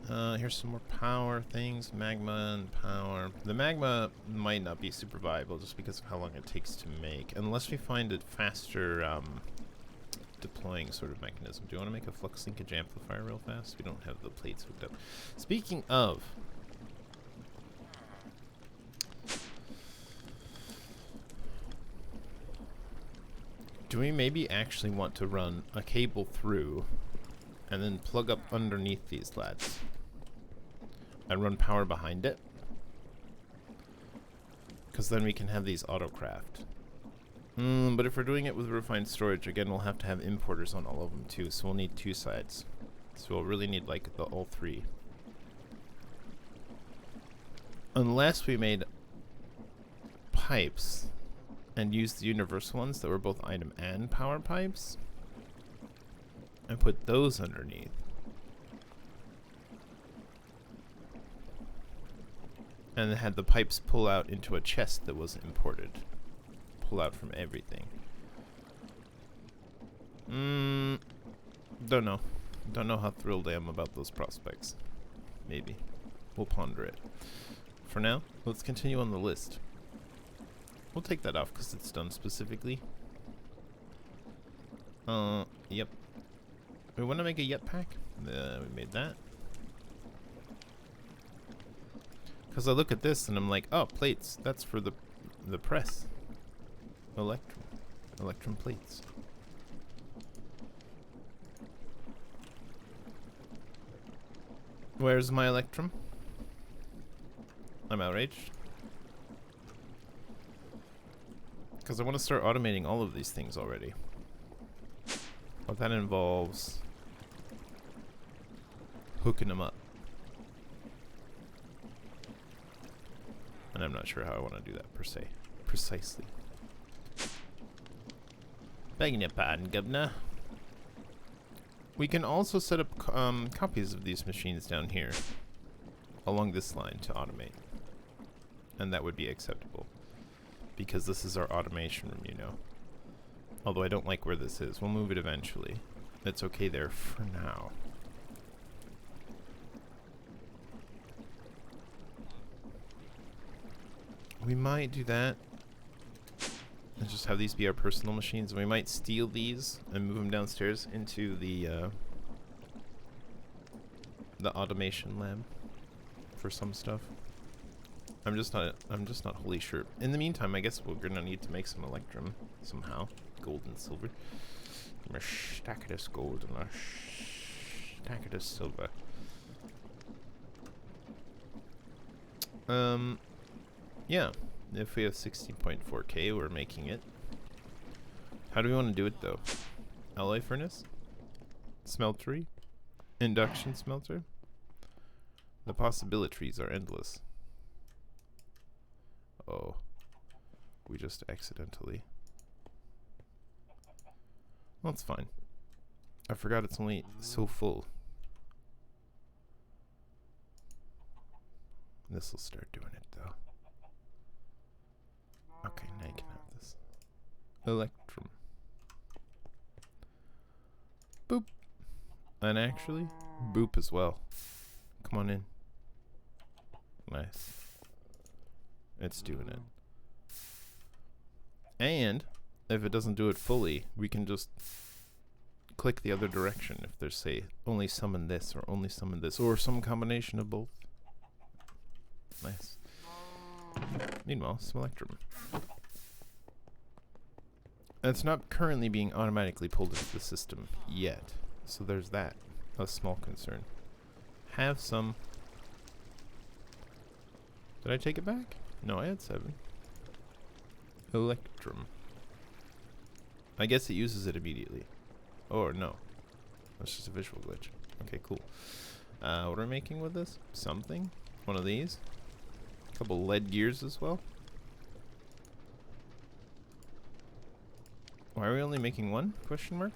Here's some more power things. Magma and power. The magma might not be super viable just because of how long it takes to make. Unless we find a faster deploying sort of mechanism. Do you want to make a flux linkage amplifier real fast? We don't have the plates hooked up. Speaking of... do we maybe actually want to run a cable through and then plug up underneath these lads and run power behind it? Because then we can have these autocraft. But if we're doing it with refined storage, again, we'll have to have importers on all of them too, so we'll need two sides. So we'll really need like all three. Unless we made pipes and used the universal ones that were both item and power pipes and put those underneath. And then had the pipes pull out into a chest that was imported. Pull out from everything. Don't know. Don't know how thrilled I am about those prospects. Maybe. We'll ponder it. For now, let's continue on the list. We'll take that off because it's done specifically. Yep. We want to make a yet pack? We made that. Because I look at this and I'm like, oh, plates. That's for the press. Electrum plates. Where's my Electrum? I'm outraged. Because I want to start automating all of these things already. But that involves hooking them up. And I'm not sure how I want to do that precisely. Begging your pardon, Governor. We can also set up copies of these machines down here along this line to automate. And that would be acceptable. Because this is our automation room, you know. Although I don't like where this is. We'll move it eventually. It's okay there for now. We might do that. And just have these be our personal machines. We might steal these and move them downstairs into the automation lab for some stuff. I'm just not wholly sure. In the meantime, I guess we're gonna need to make some Electrum somehow. Gold and silver. A stack of this gold and a stack of this silver. Yeah. If we have 16.4K, we're making it. How do we want to do it though? Alloy furnace? Smeltery? Induction smelter? The possibilities are endless. Oh. We just accidentally. Well, that's fine. I forgot it's only so full. This will start doing it though. Okay, now you can have this. Electrum. Boop. And actually, boop as well. Come on in. Nice. It's doing it. And if it doesn't do it fully, we can just click the other direction if there's, say, only summon this or only summon this or some combination of both. Nice. Meanwhile, some Electrum. It's not currently being automatically pulled into the system yet, so there's that. A small concern. Have some. Did I take it back? No, I had 7. Electrum. I guess it uses it immediately. Or no. That's just a visual glitch. Okay, cool. What are we making with this? Something? One of these? A couple lead gears as well. Why are we only making one? Question mark?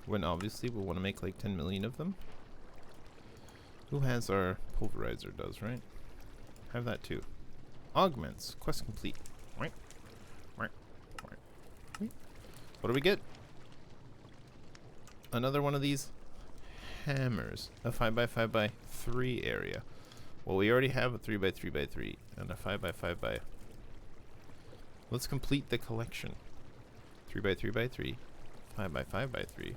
When obviously we'll want to make like 10 million of them. Who has our pulverizer does, right? Have that too. Augments. Quest complete. Right. What do we get? Another one of these hammers. A 5x5x3 area. Well, we already have a 3x3x3 and a 5x5x. Let's complete the collection. 3x3x3, 5x5x3,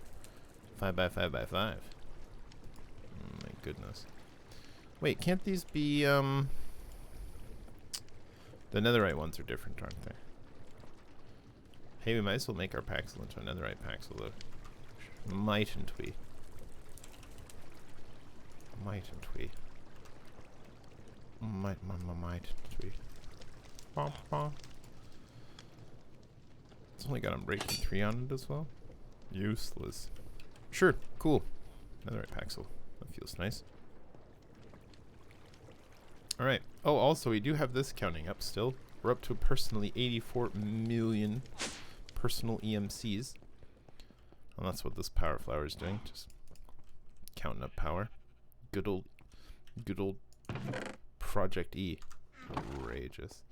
5x5x5. My goodness. Wait, can't these be the netherite ones are different, aren't they? Hey, we might as well make our Paxel into a netherite Paxel though. Mightn't we? Mightn't we? Mightn't we? It's only got Unbreaking 3 on it as well. Useless. Sure, cool. Netherite Paxel. That feels nice. Alright. Oh, also, we do have this counting up still. We're up to personally 84 million personal EMCs. And that's what this power flower is doing. Just counting up power. Good old Project E. Outrageous.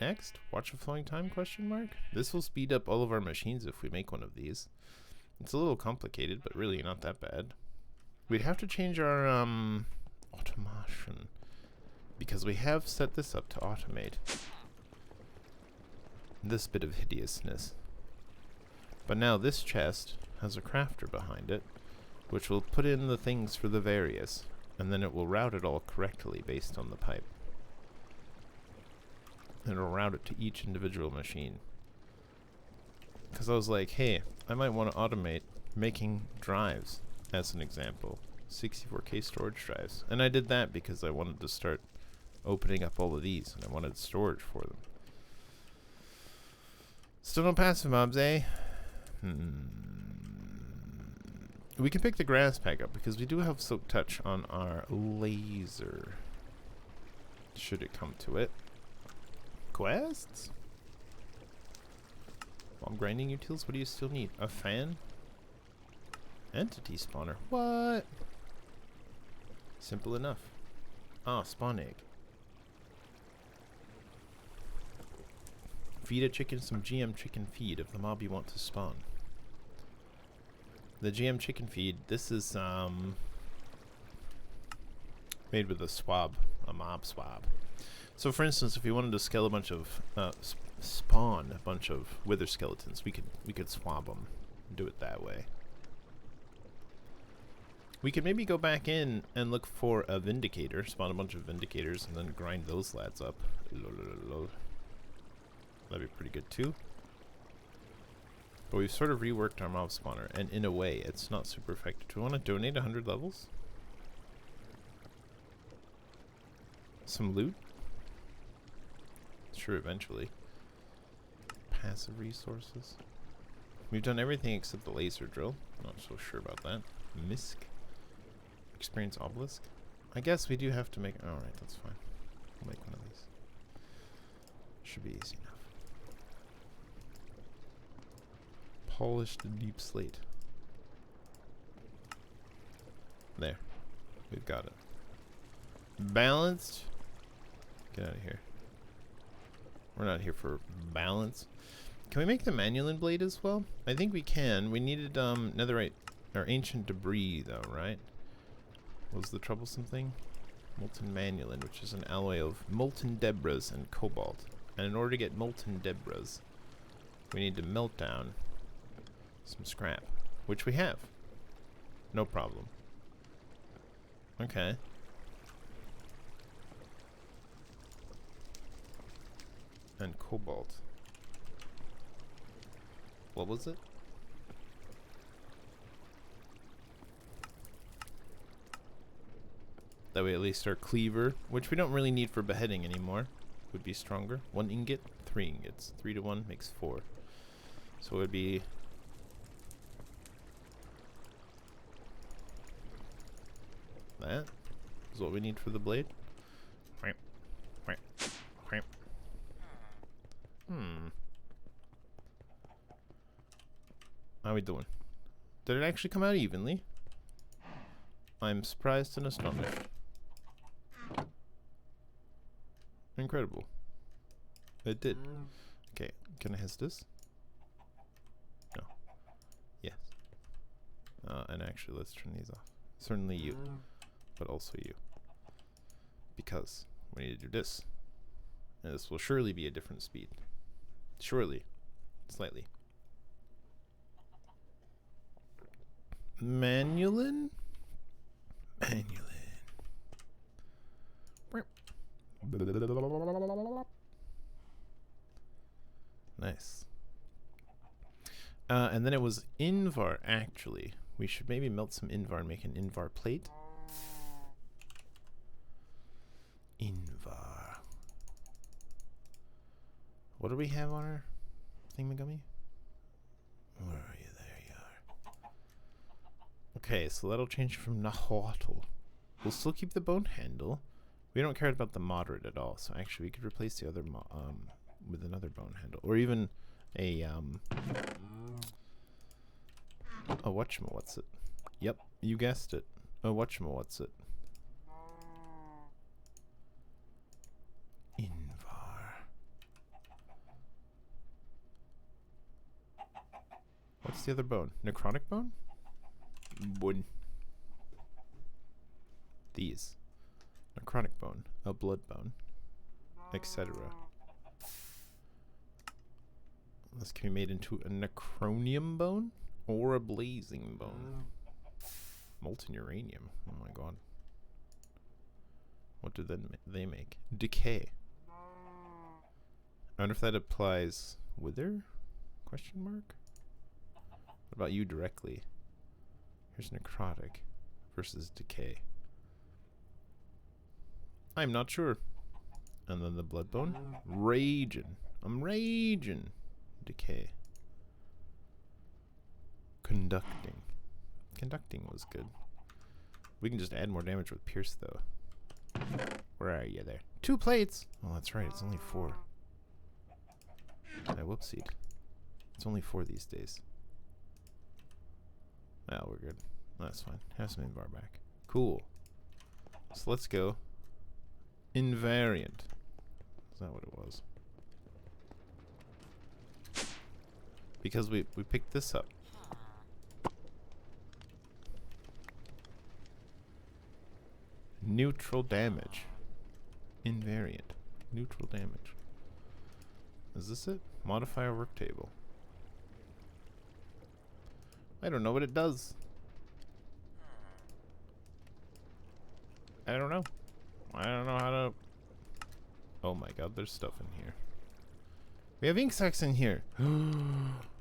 Next, watch a flowing time question mark. This will speed up all of our machines if we make one of these. It's a little complicated, but really not that bad. We'd have to change our automation because we have set this up to automate. this bit of hideousness. But now this chest has a crafter behind it, which will put in the things for the various, and then it will route it all correctly based on the pipe. And it'll route it to each individual machine. Because I was like, hey, I might want to automate making drives, as an example. 64K storage drives. And I did that because I wanted to start opening up all of these, and I wanted storage for them. Still no passive mobs, eh? We can pick the grass pack up because we do have Soak Touch on our laser. Should it come to it. Quests? While grinding utils, what do you still need? A fan? Entity spawner. What? Simple enough. Ah, spawn egg. Feed a chicken some GM chicken feed of the mob you want to spawn. The GM chicken feed, this is made with a swab, a mob swab. So for instance, if you wanted to scale a bunch of spawn a bunch of wither skeletons, we could swab them and do it that way. We could maybe go back in and look for a vindicator, spawn a bunch of vindicators, and then grind those lads up. That'd be pretty good too. But we've sort of reworked our mob spawner, and in a way, it's not super effective. Do we want to donate 100 levels? Some loot? Sure, eventually. Passive resources. We've done everything except the laser drill. Not so sure about that. Misk. Experience obelisk. I guess we do have to make... Alright, that's fine. We'll make one of these. Should be easy enough. Polished deep slate. There. We've got it. Balanced. Get out of here. We're not here for balance. Can we make the Manulin blade as well? I think we can. We needed netherite or ancient debris though, right? What was the troublesome thing? Molten Manulin, which is an alloy of molten debras and cobalt. And in order to get molten debras, we need to melt down some scrap, which we have. No problem. Okay. And cobalt. What was it? That way at least our cleaver, which we don't really need for beheading anymore, would be stronger. 1 ingot, 3 ingots. 3 to 1 makes 4. So it would be... that is what we need for the blade. How are we doing? Did it actually come out evenly? I'm surprised and astonished. Incredible. It did. Okay, can I has this? No. Yes. And actually, let's turn these off. Certainly you, but also you. Because we need to do this. And this will surely be a different speed. Surely. Slightly. Manulin? Manulin. Nice. And then it was Invar, actually. We should maybe melt some Invar and make an Invar plate. Invar. What do we have on our thingamagummy? Where are you? There you are. Okay, so that'll change from Nahuatl. We'll still keep the bone handle. We don't care about the moderate at all, so actually we could replace the other with another bone handle, or even a oh, what's it? Yep, you guessed it. Oh, what's it? Invar. What's the other bone? Necrotic bone? Bone. These. Necrotic bone, a blood bone, etc. This can be made into a necronium bone or a blazing bone. Molten uranium. Oh my god. What do they make? Decay. I wonder if that applies wither? Question mark? What about you directly? Here's necrotic versus decay. I'm not sure. And then the blood bone. Raging. I'm raging. Decay. Conducting. Conducting was good. We can just add more damage with pierce though. Where are you there? 2 plates! Oh, that's right. It's only 4. I whoopsied. It's only 4 these days. Well, we're good. That's fine. Have some invar back. Cool. So let's go. Invariant. Is that what it was? Because we picked this up. Neutral damage. Invariant. Neutral damage. Is this it? Modify our work table. I don't know what it does. I don't know. I don't know how to... Oh my god, there's stuff in here. We have ink sacs in here.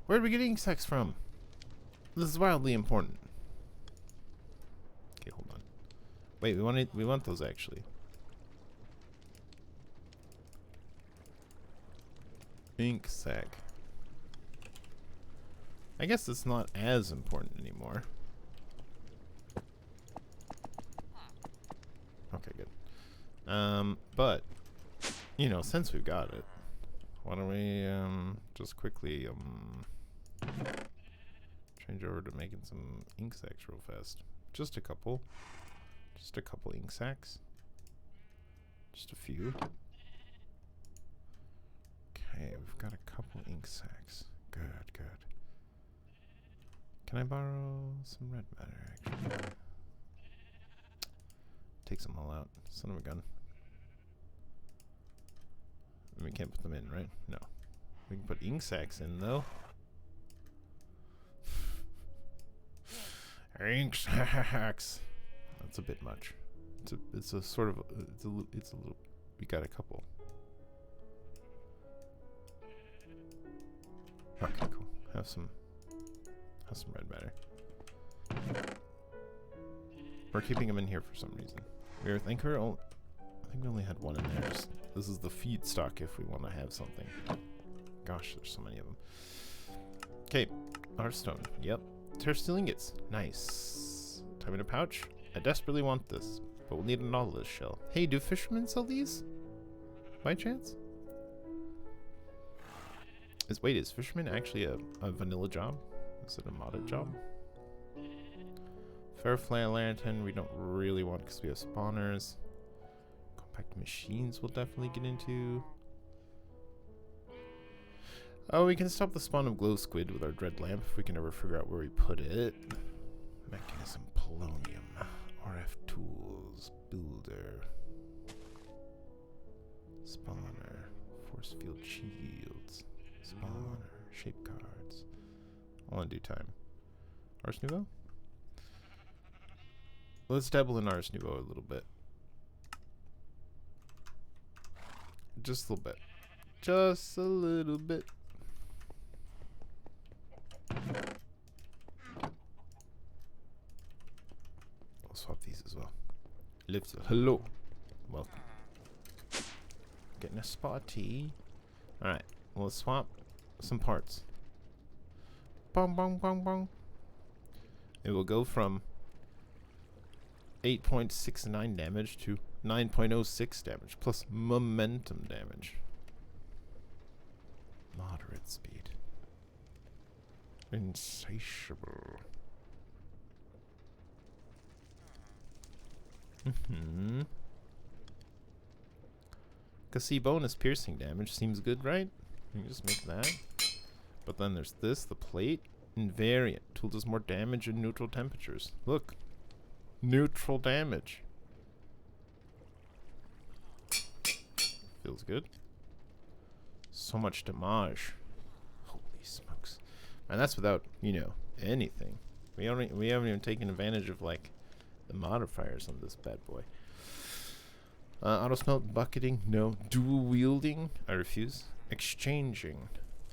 Where did we get ink sacs from? This is wildly important. Okay, hold on. Wait, we want those actually. Ink sac. I guess it's not as important anymore. Okay, good. But you know, since we've got it, why don't we just quickly change over to making some ink sacs real fast. Just a couple ink sacs. Just a few. Okay, we've got a couple ink sacs. Good, good. Can I borrow some red matter, actually? Takes them all out. Son of a gun. And we can't put them in, right? No. We can put ink sacs in, though. Ink sacs! That's a bit much. It's a sort of... It's a little... We got a couple. Okay, cool. Have some red matter. We're keeping them in here for some reason. I think we only had one in there. This is the feedstock if we want to have something. Gosh, there's so many of them. Okay, our stone. Yep. Terrasteel ingots. Nice. Time in a pouch. I desperately want this, but we'll need a nautilus shell. Hey, do fishermen sell these? By chance? Wait, is fisherman actually a vanilla job? Is it a modded job? Fairfly lantern we don't really want because we have spawners. Compact machines we'll definitely get into. Oh, we can stop the spawn of glow squid with our dread lamp if we can ever figure out where we put it. Mechanism polonium. RF tools. Builder. Spawner. Force field shields. Spawner. Shape cards. All in due time. Ars Nouveau? Let's dabble in Ars Nouveau a little bit. Just a little bit. Just a little bit. I'll swap these as well. Lift. Hello. Welcome. Getting a spotty. Alright. Well, let's swap some parts. Bong, bong, bong, bong. It will go from 8.69 damage to 9.06 damage, plus momentum damage. Moderate speed. Insatiable. Kasi bonus piercing damage seems good, right? You can just make that. But then there's this, the plate. Invariant. Tool does more damage in neutral temperatures. Look. Neutral damage. Feels good. So much damage. Holy Holy smokes. And that's without, you know, anything. We haven't even taken advantage of, like, the modifiers on this bad boy. Auto smelt, bucketing, no. Dual wielding, I refuse. Exchanging,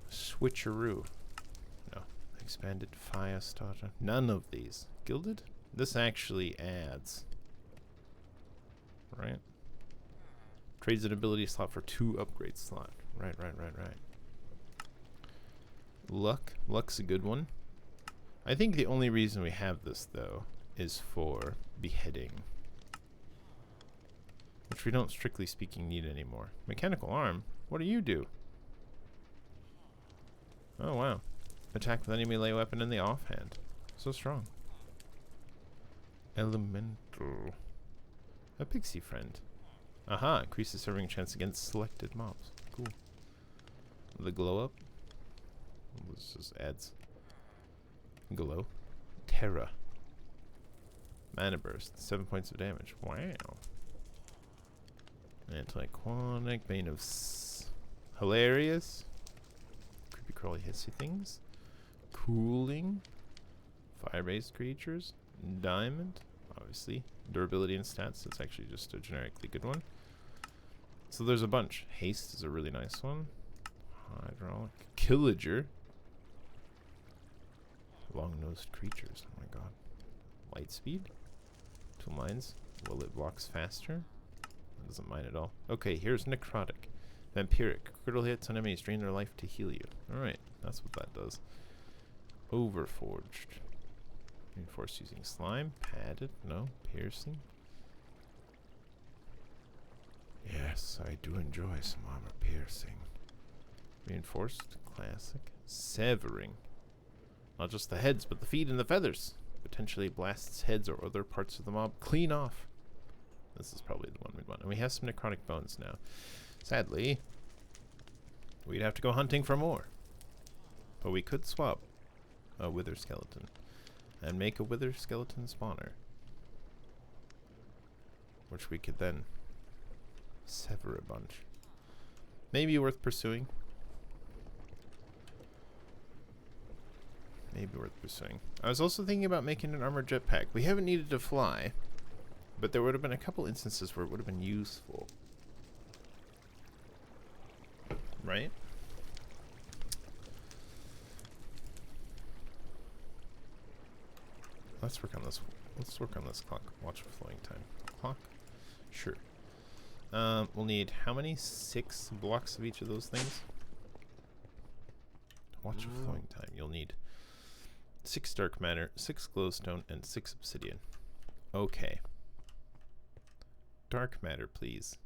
switcheroo, no. Expanded fire starter, none of these. Gilded? This actually adds, right? Trades an ability slot for 2 upgrade slot. Right. Luck's a good one. I think the only reason we have this, though, is for beheading. Which we don't, strictly speaking, need anymore. Mechanical arm? What do you do? Oh, wow. Attack with any melee weapon in the offhand. So strong. Elemental. A pixie friend. Aha, increases serving chance against selected mobs. Cool. The glow up. This just adds glow. Terra. Mana burst. 7 points of damage. Wow. Anti-aquatic. Bane of hilarious. Creepy crawly hissy things. Cooling. Fire-based creatures. Diamond. Obviously. Durability and stats. It's actually just a generically good one. So there's a bunch. Haste is a really nice one. Hydraulic. Killager. Long-nosed creatures. Oh my god. Light speed. 2 lines. Will it blocks faster? That doesn't mind at all. Okay, here's necrotic. Vampiric. Critical hits on enemies drain their life to heal you. Alright, that's what that does. Overforged. Reinforced using slime. Padded. No. Piercing. Yes, I do enjoy some armor piercing. Reinforced. Classic. Severing. Not just the heads, but the feet and the feathers. Potentially blasts heads or other parts of the mob clean off. This is probably the one we'd want. And we have some necrotic bones now. Sadly, we'd have to go hunting for more. But we could swap a wither skeleton and make a wither skeleton spawner, which we could then sever a bunch. Maybe worth pursuing. Maybe worth pursuing. I was also thinking about making an armored jetpack. We haven't needed to fly, but there would have been a couple instances where it would have been useful. Right? Let's work on this. Let's work on this clock. Watch for flowing time. Clock? Sure. We'll need how many? 6 blocks of each of those things? Watch for flowing time. You'll need 6 dark matter, 6 glowstone, and 6 obsidian. Okay. Dark matter, please.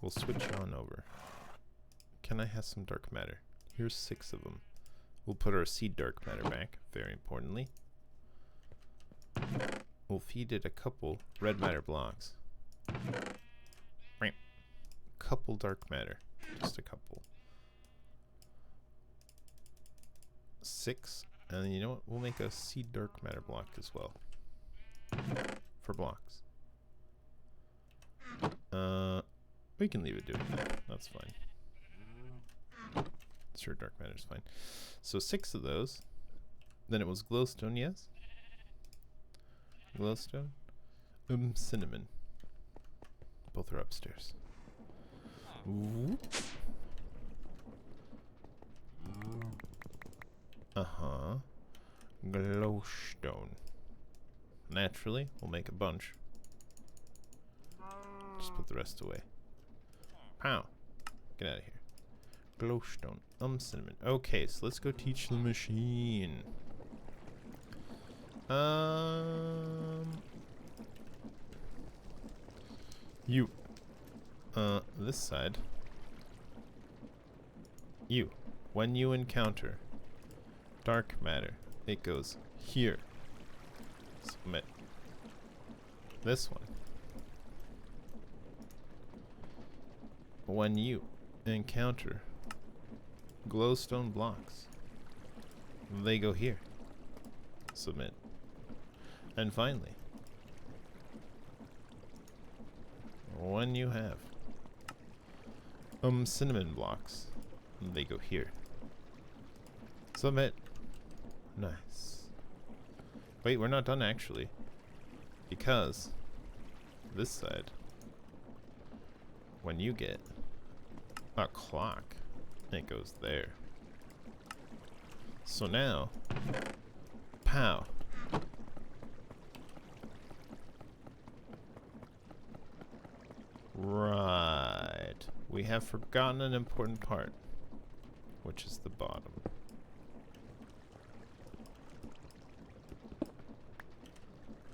We'll switch on over. Can I have some dark matter? Here's 6 of them. We'll put our seed dark matter back, very importantly. We'll feed it a couple red matter blocks. Couple dark matter. Just a couple. 6. And you know what? We'll make a seed dark matter block as well. For blocks. We can leave it doing that. That's fine. Sure, dark matter is fine. So 6 of those. Then it was glowstone, yes? Glowstone. Cinnamon. Both are upstairs. Whoop. Uh-huh. Glowstone. Naturally, we'll make a bunch. Just put the rest away. Pow. Get out of here. Glowstone. Cinnamon. Okay, so let's go teach the machine. You. This side. You. When you encounter dark matter, it goes here. Submit. This one. When you encounter glowstone blocks, they go here. Submit. And finally, when you have cinnamon blocks, And they go here. Submit. Nice. Wait, we're not done actually. Because this side, when you get a clock, it goes there. So now, pow. Right. We have forgotten an important part, which is the bottom.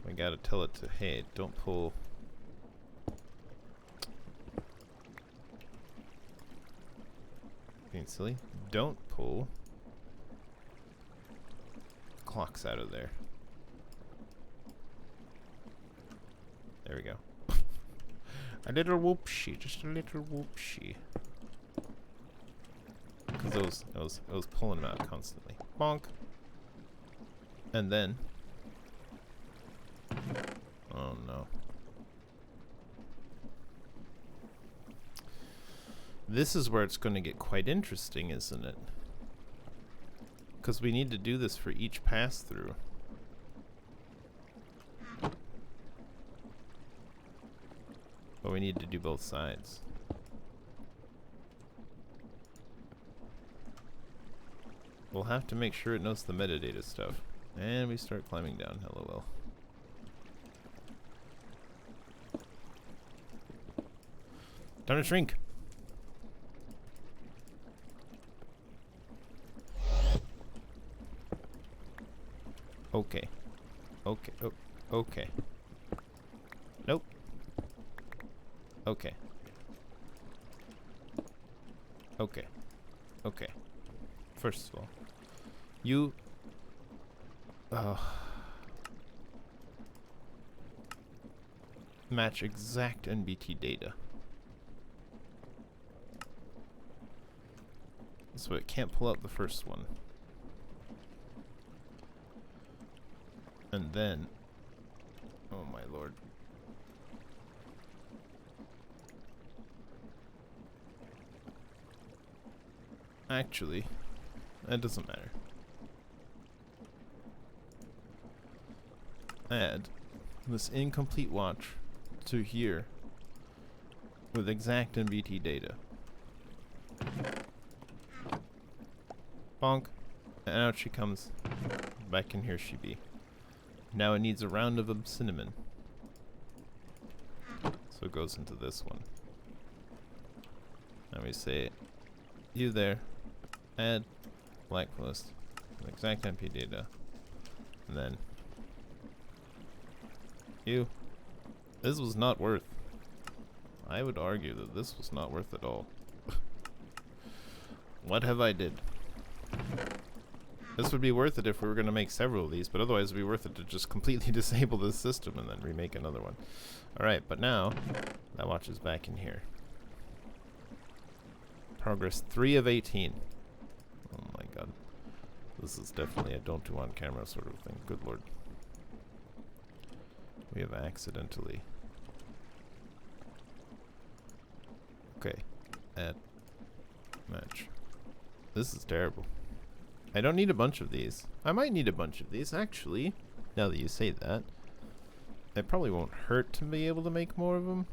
We gotta tell it to, hey, don't pull. Being silly. Don't pull clocks out of there. There we go. A little whoopsie, just a little whoopsie. Because it was pulling them out constantly. Bonk. And then. Oh no. This is where it's going to get quite interesting, isn't it? Because we need to do this for each pass through. But we need to do both sides. We'll have to make sure it knows the metadata stuff. And we start climbing down, LOL. Time to shrink. Okay. Okay. Oh, okay. Nope. Okay. Okay. Okay. First of all, you... match exact NBT data. So it can't pull out the first one. And then... oh my lord. Actually, that doesn't matter. Add this incomplete watch to here with exact NBT data. Bonk. And out she comes. Back in here she be. Now it needs a round of cinnamon. So it goes into this one. Now we say, you there, add blacklist, exact MP data, and then you. This was not worth. I would argue that this was not worth at all. What have I did? This would be worth it if we were going to make several of these, but otherwise it would be worth it to just completely disable this system and then remake another one. Alright, but now, that watch is back in here. Progress 3 of 18. Oh my god. This is definitely a don't do on camera sort of thing. Good lord. We have accidentally... okay. Add. Match. This is terrible. I don't need a bunch of these. I might need a bunch of these, actually. Now that you say that. It probably won't hurt to be able to make more of them.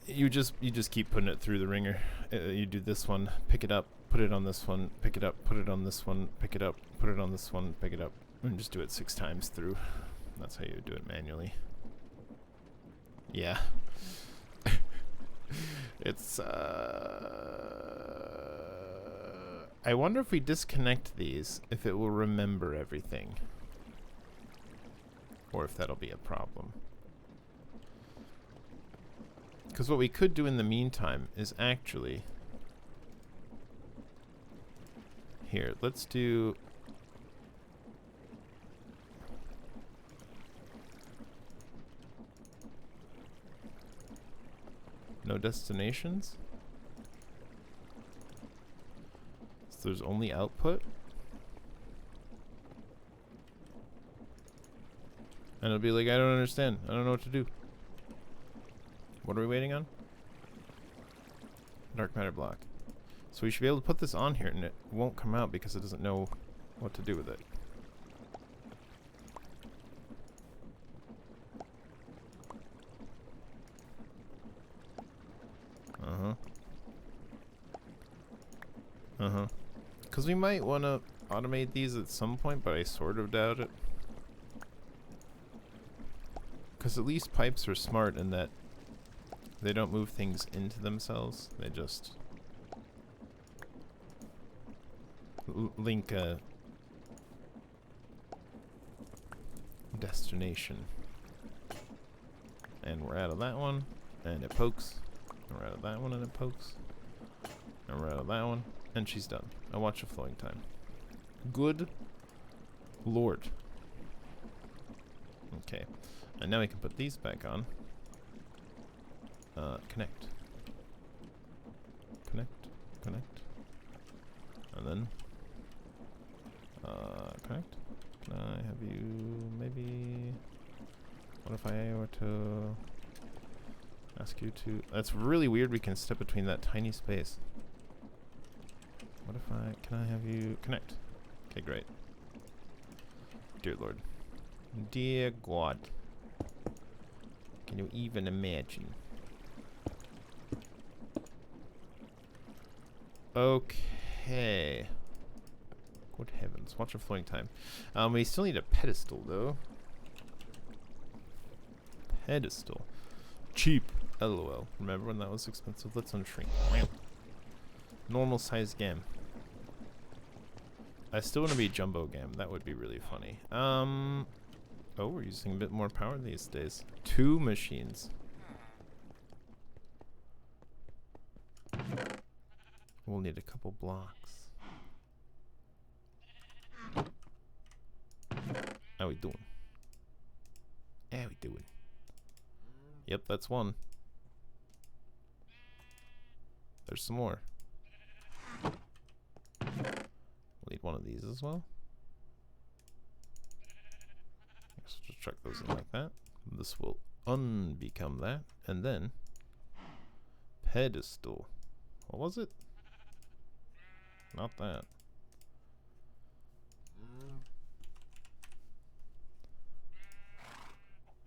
You just keep putting it through the ringer. You do this one, pick it up, put it on this one, pick it up, put it on this one, pick it up, put it on this one, pick it up, and just do it 6 times through. That's how you do it manually. Yeah. It's, I wonder if we disconnect these, if it will remember everything. Or if that'll be a problem. Because what we could do in the meantime is actually... here, let's do... no destinations? So there's only output? And it'll be like, I don't understand. I don't know what to do. What are we waiting on? Dark matter block. So we should be able to put this on here and it won't come out because it doesn't know what to do with it. Because we might want to automate these at some point, but I sort of doubt it. Because at least pipes are smart in that they don't move things into themselves. They just link a destination. And we're out of that one, and it pokes. And we're out of that one, and it pokes. And we're out of that one, and she's done. I watch a flowing time. Good lord. Okay. And now we can put these back on. Connect. Connect. Connect. And then connect. Can I have you maybe... What if I were to ask you to... That's really weird we can step between that tiny space. What if I... Can I have you connect? Okay, great. Dear Lord. Dear God. Can you even imagine? Okay. Good heavens. Watch our flowing time. We still need a pedestal, though. Pedestal. Cheap. LOL. Remember when that was expensive? Let's unshrink. Normal size gam. I still want to be jumbo gam. That would be really funny. Oh, we're using a bit more power these days. 2 machines. We'll need a couple blocks. How we doing? How we doing? Yep, that's one. There's some more. We'll need one of these as well. Let's just chuck those in like that. This will unbecome that. And then pedestal. What was it? Not that.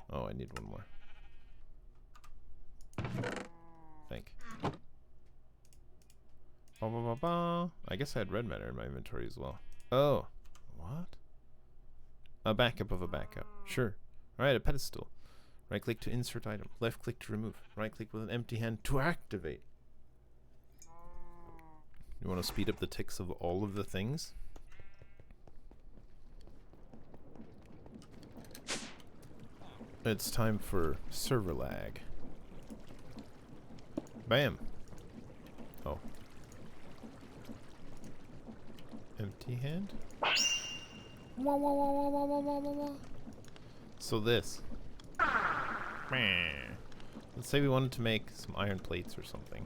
Oh, I need one more. Think. Ba, ba, ba, ba. I guess I had red matter in my inventory as well. Oh. What? A backup of a backup. Sure. Alright, a pedestal. Right click to insert item. Left click to remove. Right click with an empty hand to activate. You want to speed up the ticks of all of the things? It's time for server lag. Bam. Oh. Empty hand? So this. Let's say we wanted to make some iron plates or something.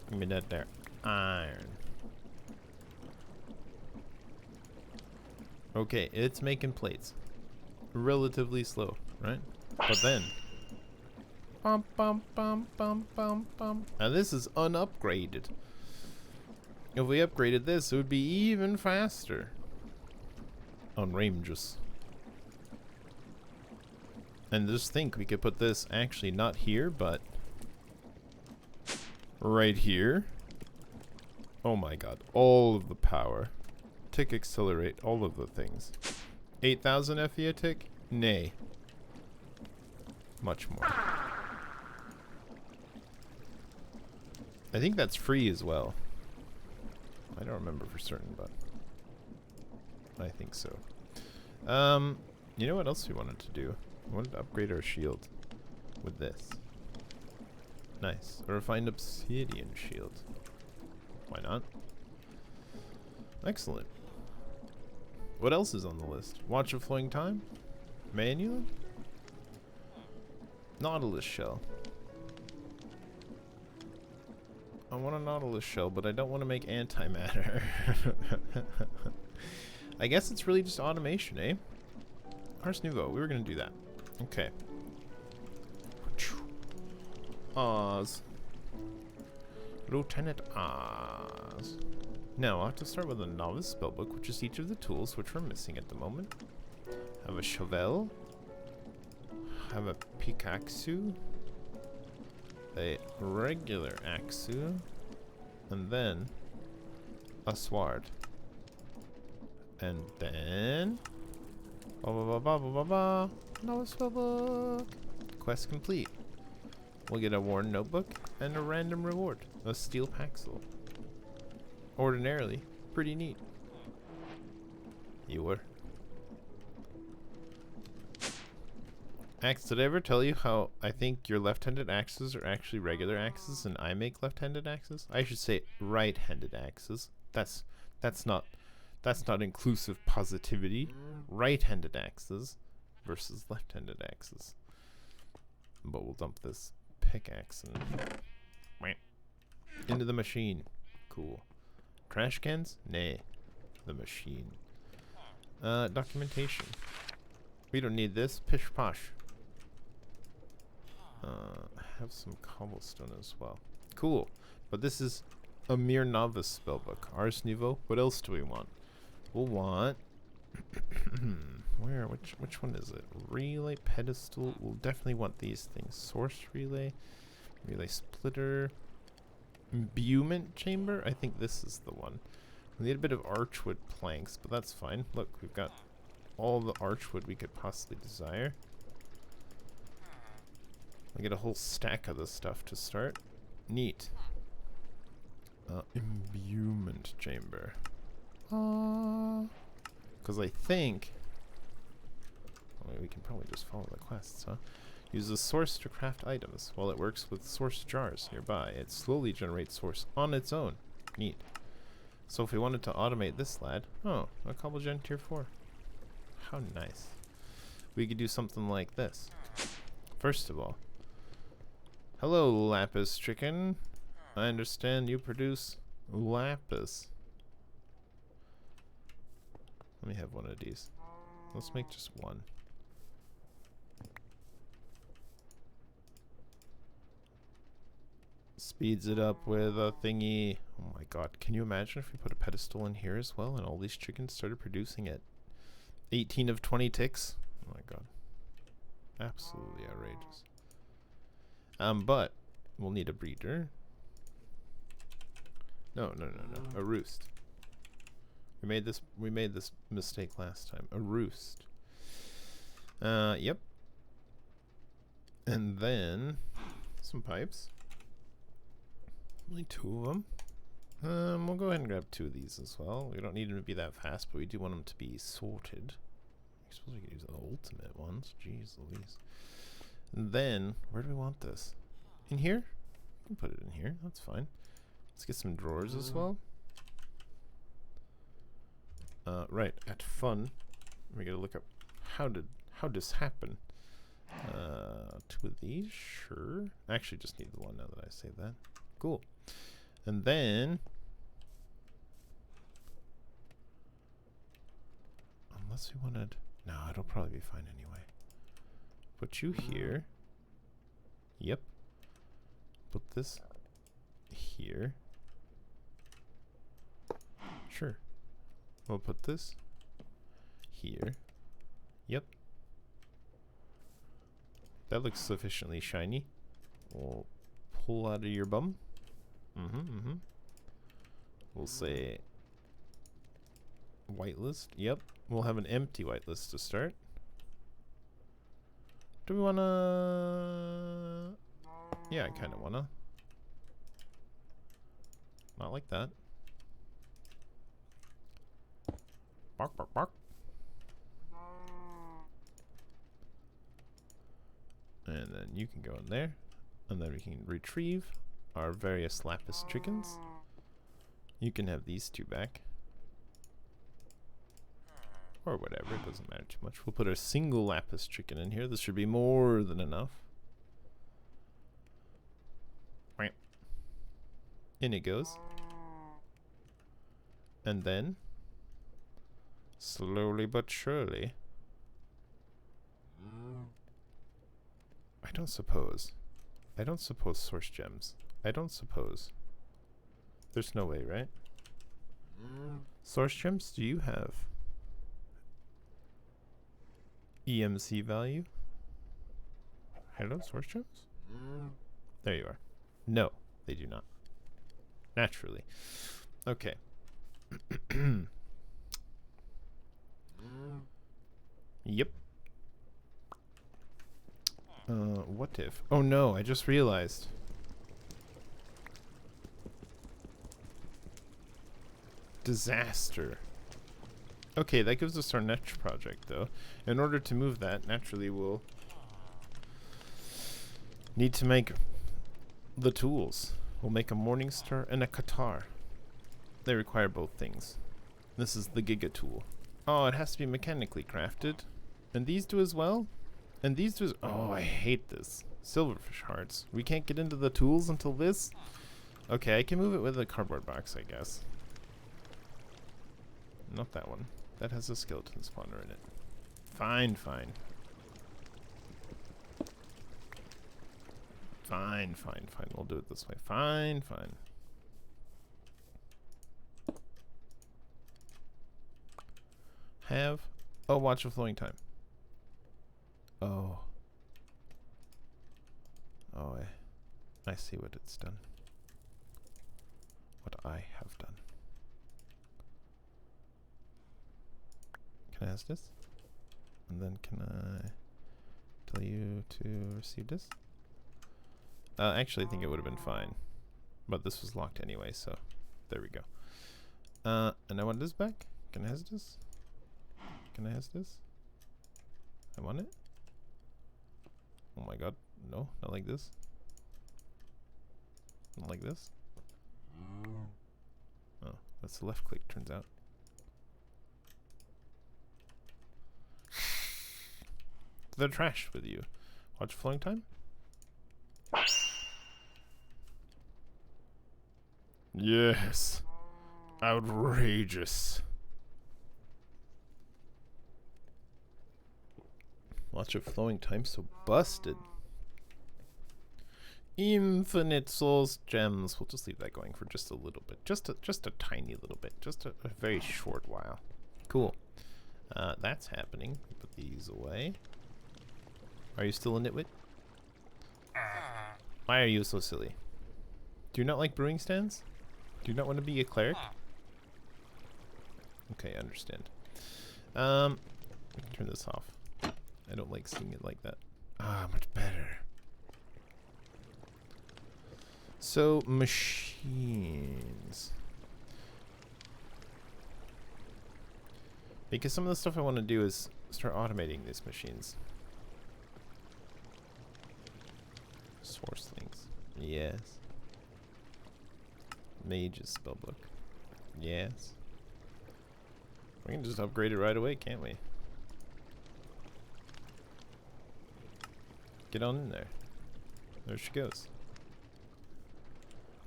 Give me that there. Iron. Okay, it's making plates. Relatively slow, right? But then... Bum, bum, bum, bum, bum, bum. And this is unupgraded. If we upgraded this, it would be even faster. Unrangeous. And just think, we could put this actually not here, but right here. Oh my god, all of the power. Tick accelerate, all of the things. 8,000 FE a tick? Nay. Much more. I think that's free as well. I don't remember for certain, but I think so. You know what else we wanted to do? We wanted to upgrade our shield with this. Nice. A refined obsidian shield. Why not? Excellent. What else is on the list? Watch of Flowing Time? Manual? Nautilus shell. I want a Nautilus shell, but I don't want to make antimatter. I guess it's really just automation, eh? Ars Nouveau. We were going to do that. Okay. Oz. Lieutenant Oz. Now, I'll have to start with a novice spellbook, which is each of the tools which we're missing at the moment. Have a shovel. Have a pickaxe. A regular axe. And then a sword. And then novice spellbook. Quest complete. We'll get a worn notebook and a random reward. A steel paxel. Ordinarily, pretty neat. You were. Axe, did I ever tell you how I think your left-handed axes are actually regular axes and I make left-handed axes? I should say right-handed axes. That's not inclusive positivity. Right-handed axes versus left-handed axes. But we'll dump this pickaxe and into the machine. Cool. Trash cans? Nay. The machine. Documentation. We don't need this. Pish posh. Have some cobblestone as well. Cool. But this is a mere novice spellbook. Ars Nouveau. What else do we want? We'll want which one is it? Relay pedestal. We'll definitely want these things. Source relay. Relay splitter. Imbuement chamber? I think this is the one. We need a bit of archwood planks, but that's fine. Look, we've got all the archwood we could possibly desire. I get a whole stack of this stuff to start. Neat. Imbuement chamber. Because I think... well, we can probably just follow the quests, huh? Use the source to craft items. While it works with source jars nearby, it slowly generates source on its own. Neat. So if we wanted to automate this lad... oh, a cobblegen tier 4. How nice. We could do something like this. First of all, hello, lapis chicken. I understand you produce lapis. Let me have one of these. Let's make just one. Speeds it up with a thingy. Oh my god, can you imagine if we put a pedestal in here as well and all these chickens started producing it? 18 of 20 ticks? Oh my god. Absolutely outrageous. But we'll need a breeder. No. A roost. We made this mistake last time. A roost. Yep. And then some pipes. Only 2 of them. We'll go ahead and grab 2 of these as well. We don't need them to be that fast, but we do want them to be sorted. I suppose we could use the ultimate ones. Jeez Louise. And then, where do we want this? In here? We can put it in here. That's fine. Let's get some drawers as well. Right, at fun, we gotta look up how this happen. 2 of these, sure. I actually just need the one now that I say that. Cool. And then, unless we wanted, no, it'll probably be fine anyway. Put you here. Yep. Put this here. Sure. We'll put this here. Yep. That looks sufficiently shiny. We'll pull out of your bum. We'll say whitelist. Yep. We'll have an empty whitelist to start. Do we wanna... yeah, I kinda wanna. Not like that. Bark, bark, bark. And then you can go in there. And then we can retrieve our various lapis chickens. You can have these 2 back. Or whatever, it doesn't matter too much. We'll put a single lapis chicken in here. This should be more than enough. In it goes. And then, slowly but surely, I don't suppose source gems. I don't suppose There's no way, right? Source gems, do you have EMC value? Hello, source gems? There you are. No, they do not. Naturally. Okay. Yep. What if? Oh no, I just realized. Disaster. Okay, that gives us our next project, though. In order to move that, naturally we'll need to make the tools. We'll make a Morning Star and a Qatar. They require both things. This is the Giga tool. Oh, it has to be mechanically crafted. And these do as well? And these do as— oh, I hate this. Silverfish hearts. We can't get into the tools until this? Okay, I can move it with a cardboard box, I guess. Not that one. That has a skeleton spawner in it. Fine, fine. Fine, fine, fine. We'll do it this way. Fine, fine. Have— oh, watch a flowing time. Oh. Oh, I see what it's done. What I have done. Can I ask this? And then can I tell you to receive this? Actually, I think it would have been fine. But this was locked anyway, so there we go. And I want this back? Can I have this? Can I have this? I want it? Oh my god. No, not like this. Not like this. Oh, that's the left click, turns out. The trash with you. Watch flowing time? Yes. Outrageous. Watch of flowing time, so busted. Infinite souls gems. We'll just leave that going for just a little bit. Just a tiny little bit. Just a very short while. Cool. That's happening. Put these away. Are you still a nitwit? Why are you so silly? Do you not like brewing stands? Do you not want to be a cleric? Okay, I understand. We can turn this off. I don't like seeing it like that. Ah, much better. So, machines. Because some of the stuff I want to do is start automating these machines. Source things. Yes. Mage's spellbook. Yes. We can just upgrade it right away, can't we? Get on in there. There she goes.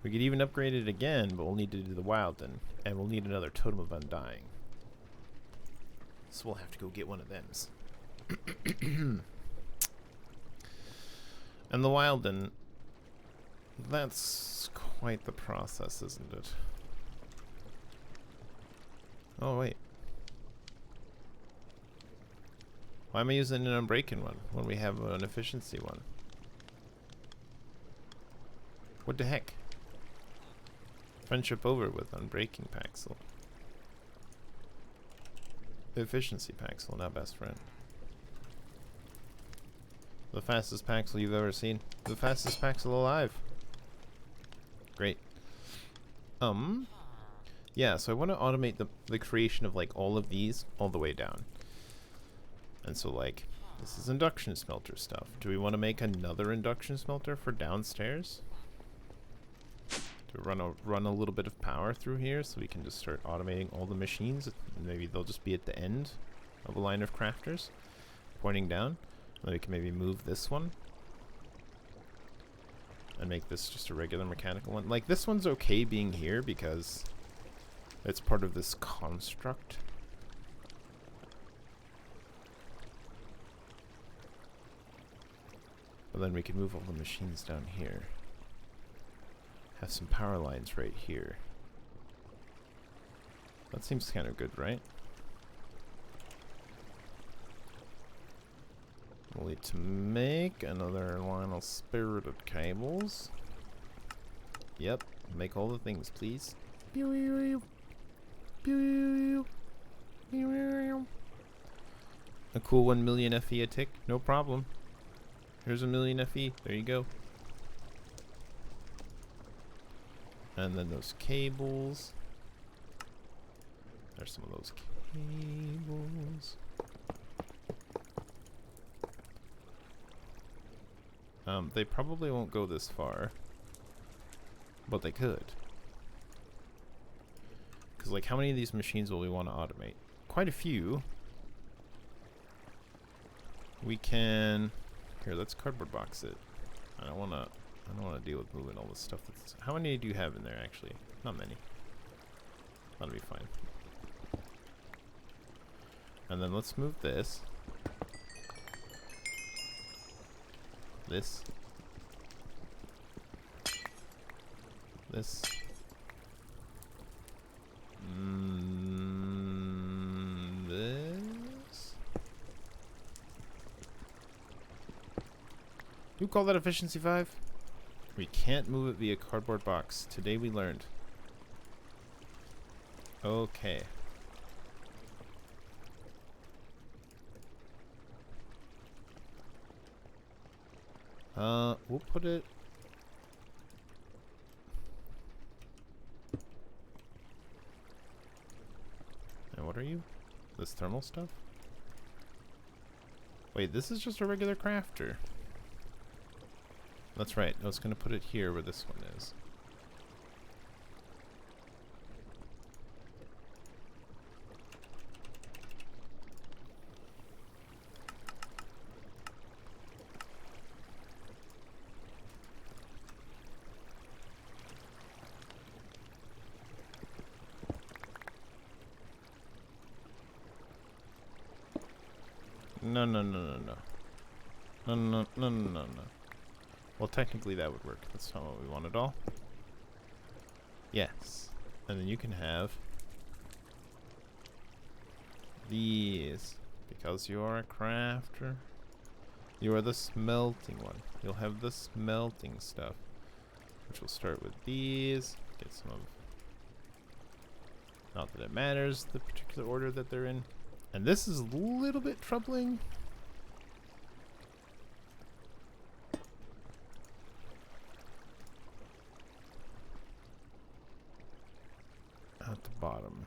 We could even upgrade it again, but we'll need to do the Wilden, and we'll need another Totem of Undying. So we'll have to go get one of them's. And the Wilden, that's quite the process, isn't it? Oh, wait. Why am I using an Unbreaking one when we have an efficiency one? What the heck? Friendship over with Unbreaking Paxel. Efficiency Paxel, not best friend. The fastest Paxel you've ever seen. The fastest Paxel alive. Great. Yeah, so I want to automate the creation of like all of these all the way down. And so like, this is induction smelter stuff. Do we want to make another induction smelter for downstairs? To run a little bit of power through here so we can just start automating all the machines. Maybe they'll just be at the end of a line of crafters pointing down. And then we can maybe move this one and make this just a regular mechanical one. Like this one's okay being here because it's part of this construct. But then we can move all the machines down here. Have some power lines right here. That seems kind of good, right? We'll need to make another line of spirited cables. Yep, make all the things, please. A cool 1 million FE a tick, no problem. Here's a million FE, there you go. And then those cables. There's some of those cables. They probably won't go this far, but they could. Because, like, how many of these machines will we want to automate? Quite a few. We can... Here, let's cardboard box it. I don't want to deal with moving all this stuff. How many do you have in there, actually? Not many. That'll be fine. And then let's move this. This. This. This. You call that efficiency 5? We can't move it via cardboard box. Today we learned. Okay. We'll put it... And what are you? This thermal stuff? Wait, this is just a regular crafter. That's right. I was going to put it here where this one is. No, no, no, no, no. No, no, no, no, no, no. Well, technically that would work. That's not what we want at all. Yes. And then you can have these. Because you are a crafter. You are the smelting one. You'll have the smelting stuff. Which will start with these. Get some of... Not that it matters, the particular order that they're in. And this is a little bit troubling. At the bottom.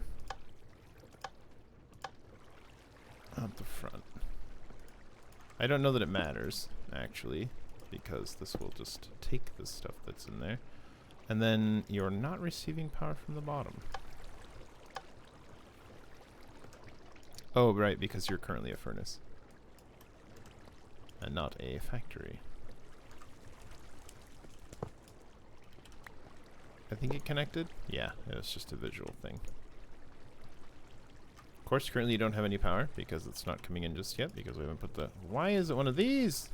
At the front. I don't know that it matters, actually, because this will just take the stuff that's in there. And then you're not receiving power from the bottom. Oh, right, because you're currently a furnace. And not a factory. I think it connected? Yeah, it was just a visual thing. Of course, currently you don't have any power, because it's not coming in just yet, because we haven't put the... Why is it one of these?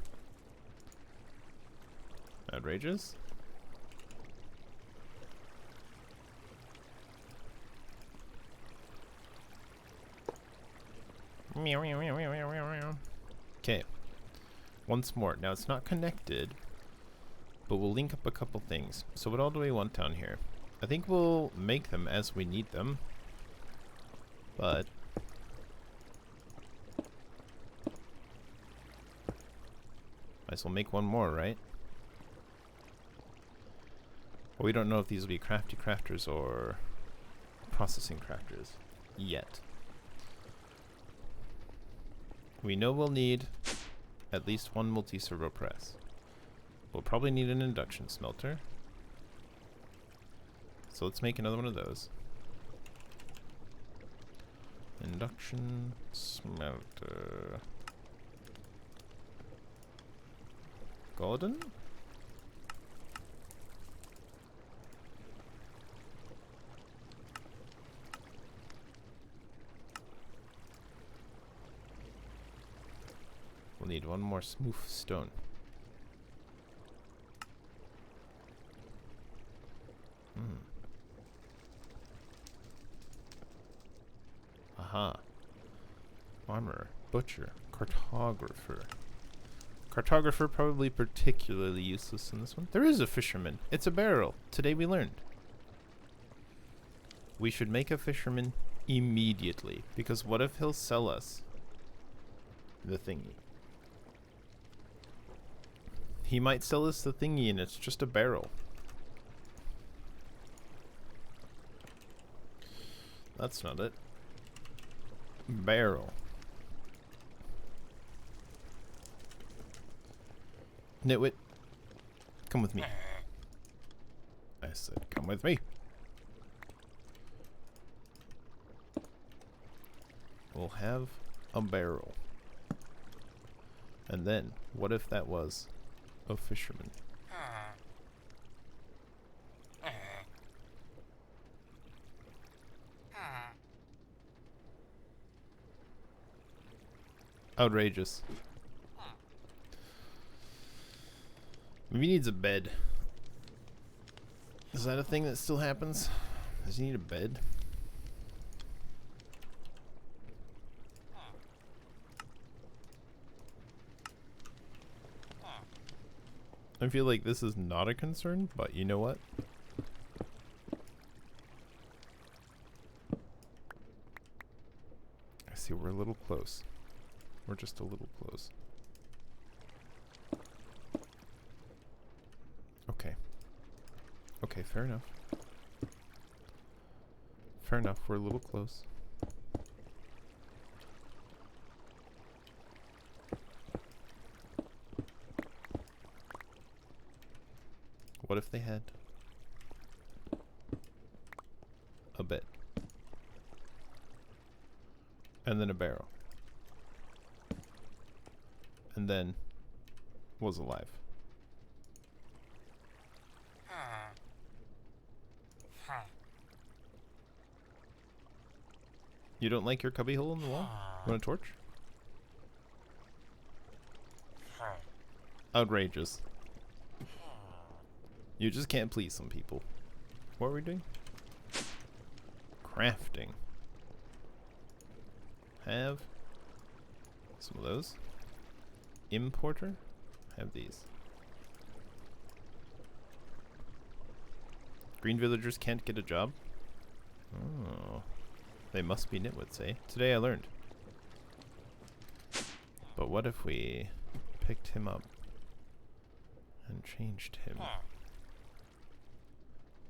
Outrageous. Okay. Once more. Now it's not connected, but we'll link up a couple things. So what all do we want down here? I think we'll make them as we need them. But might as well make one more, right? Well, we don't know if these will be crafty crafters or processing crafters yet. We know we'll need at least one multi-servo press. We'll probably need an induction smelter. So let's make another one of those. Induction smelter. Golden? We'll need one more smooth stone. Aha. Armorer, butcher, cartographer. Cartographer probably particularly useless in this one. There is a fisherman. It's a barrel. Today we learned. We should make a fisherman immediately, because what if he'll sell us the thingy? He might sell us the thingy and it's just a barrel. That's not it. Barrel. Nitwit, come with me. I said, come with me. We'll have a barrel. And then, what if that was a fisherman? Outrageous. Maybe he needs a bed. Is that a thing that still happens? Does he need a bed? I feel like this is not a concern, but you know what? I see we're a little close. We're just a little close. Okay. Okay, fair enough. Fair enough, we're a little close. What if they had a bed? And then a barrel. And then was alive. You don't like your cubbyhole in the wall? Want a torch? Outrageous. You just can't please some people. What are we doing? Crafting. Have some of those. Importer? Have these. Green villagers can't get a job? Oh. They must be nitwits, eh? Today I learned. But what if we picked him up and changed him?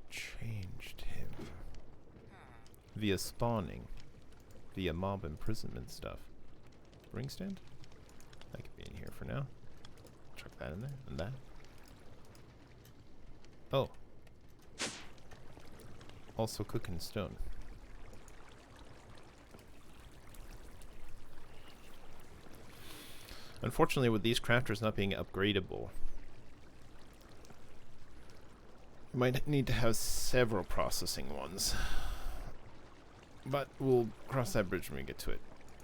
Changed him. Via spawning. Via mob imprisonment stuff. Ring stand? That could be in here for now. Chuck that in there. And that. Oh. Also cooking stone. Unfortunately, with these crafters not being upgradable, you might need to have several processing ones. But we'll cross that bridge when we get to it.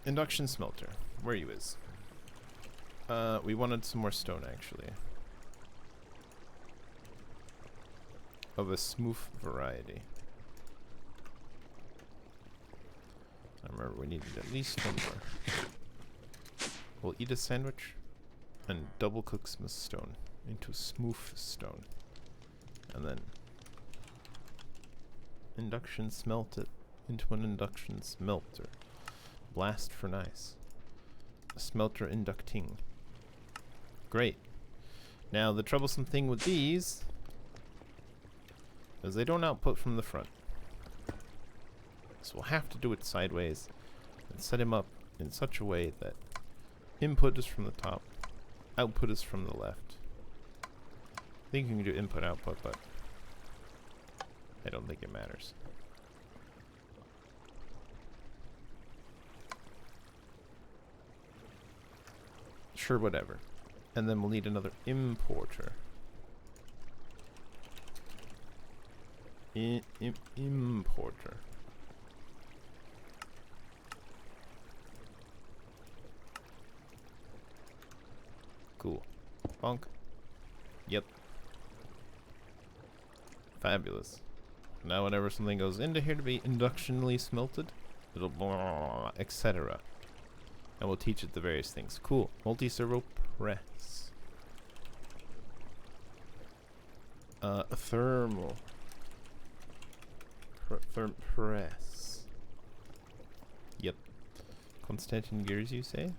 Induction smelter. Where you is? We wanted some more stone, actually. Of a smooth variety. I remember we needed at least one more. We'll eat a sandwich and double cook some stone into smooth stone. And then induction smelt it into an induction smelter. Blast furnace. A smelter inducting. Great. Now the troublesome thing with these is they don't output from the front. So we'll have to do it sideways and set him up in such a way that input is from the top, output is from the left. I think you can do input output, but I don't think it matters. Sure, whatever. And then we'll need another importer. Importer. Cool. Bonk. Yep. Fabulous. Now whenever something goes into here to be inductionally smelted, It'll blah, etc. And we'll teach it the various things. Cool. Multi-servo press. Thermal. Press. Yep. Constantin gears, you say?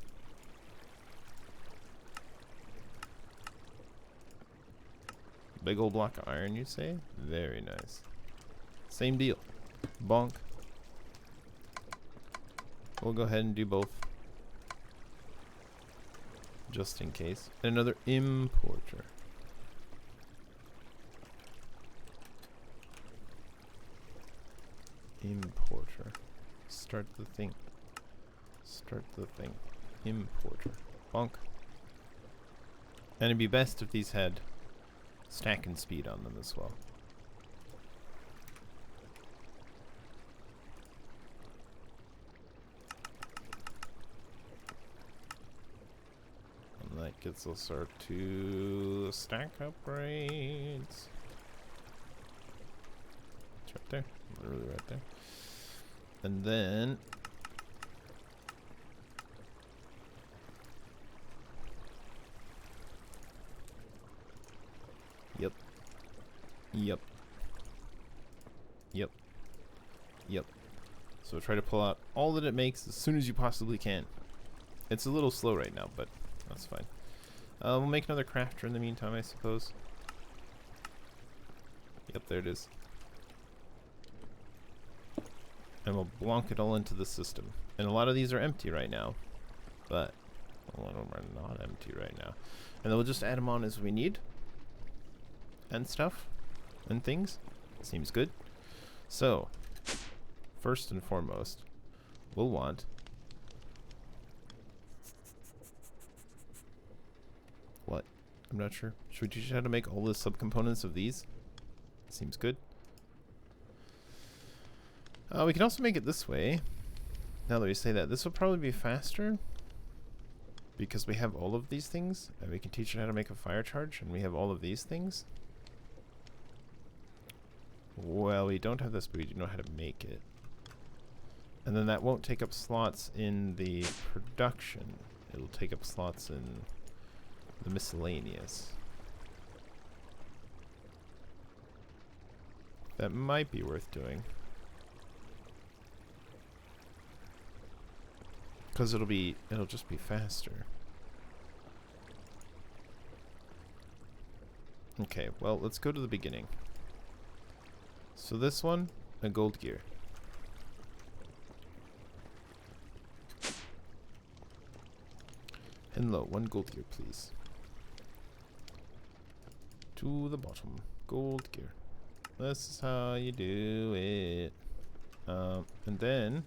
Big old block of iron, you say? Very nice. Same deal. Bonk. We'll go ahead and do both. Just in case. And another importer. Importer. Start the thing. Start the thing. Importer. Bonk. And it'd be best if these had stacking speed on them as well. And that gets us our 2 stack upgrades. It's right there. Literally right there. And then Yep. Yep. Yep. Yep. So try to pull out all that it makes as soon as you possibly can. It's a little slow right now, but that's fine. We'll make another crafter in the meantime, I suppose. Yep, there it is. And we'll blonk it all into the system. And a lot of these are empty right now, but a lot of them are not empty right now. And then we'll just add them on as we need. And stuff. And things. Seems good. So, first and foremost, we'll want what? I'm not sure. Should we teach you how to make all the subcomponents of these? Seems good. We can also make it this way. Now that we say that, this will probably be faster because we have all of these things, and we can teach it how to make a fire charge, and we have all of these things. Well, we don't have this, but we do know how to make it. And then that won't take up slots in the production. It'll take up slots in the miscellaneous. That might be worth doing. Because it'll just be faster. Okay, well, let's go to the beginning. So this one, a gold gear. Hello, 1 gold gear, please. To the bottom, gold gear. This is how you do it. And then,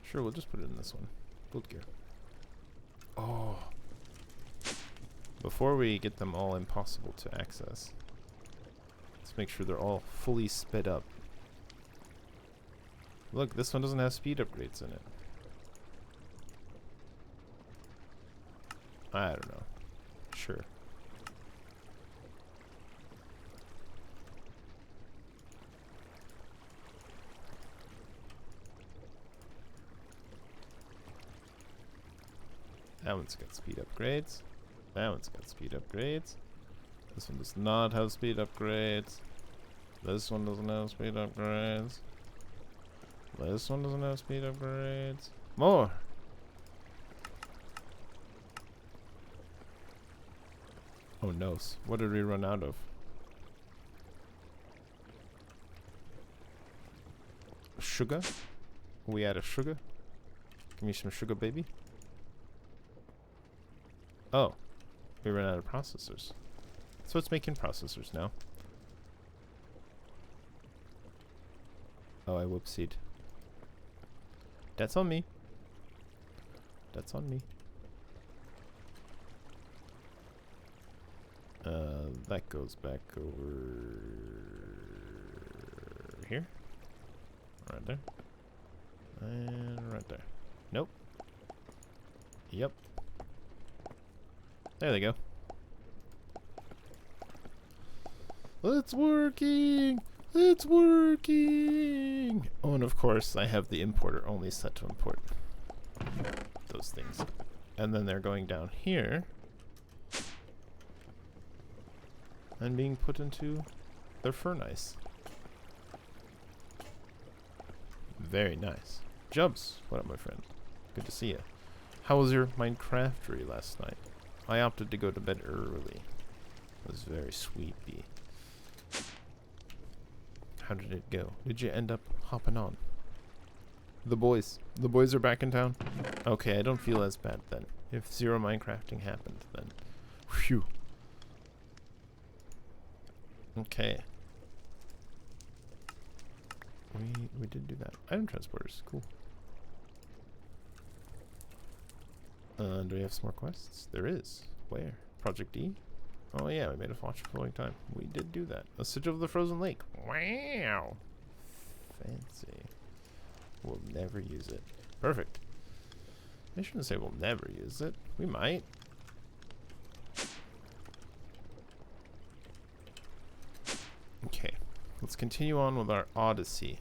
sure, we'll just put it in this one. Gold gear. Oh. Before we get them all impossible to access, let's make sure they're all fully sped up. Look, this one doesn't have speed upgrades in it. I don't know. Sure. That one's got speed upgrades. That one's got speed upgrades. This one does not have speed upgrades. This one doesn't have speed upgrades. This one doesn't have speed upgrades. More! Oh no, what did we run out of? Sugar? We out of sugar? Give me some sugar, baby. Oh, we ran out of processors. So it's making processors now. Oh, I whoopsied. That's on me. That's on me. That goes back over here. Right there. And right there. Nope. Yep. There they go. It's working! It's working! Oh, and of course, I have the importer only set to import those things. And then they're going down here and being put into their furnace. Very nice. Jubs, what up, my friend? Good to see you. How was your Minecraftery last night? I opted to go to bed early. It was very sleepy. How did it go? Did you end up hopping on? The boys are back in town? Okay, I don't feel as bad then. If zero Minecrafting happened, then whew. Okay. We did do that. Item transporters, cool. Do we have some more quests? There is. Where? Project D? Oh yeah, we made a watch for a long time. We did do that. A Sigil of the Frozen Lake. Wow. Fancy. We'll never use it. Perfect. I shouldn't say we'll never use it. We might. Okay. Let's continue on with our Odyssey.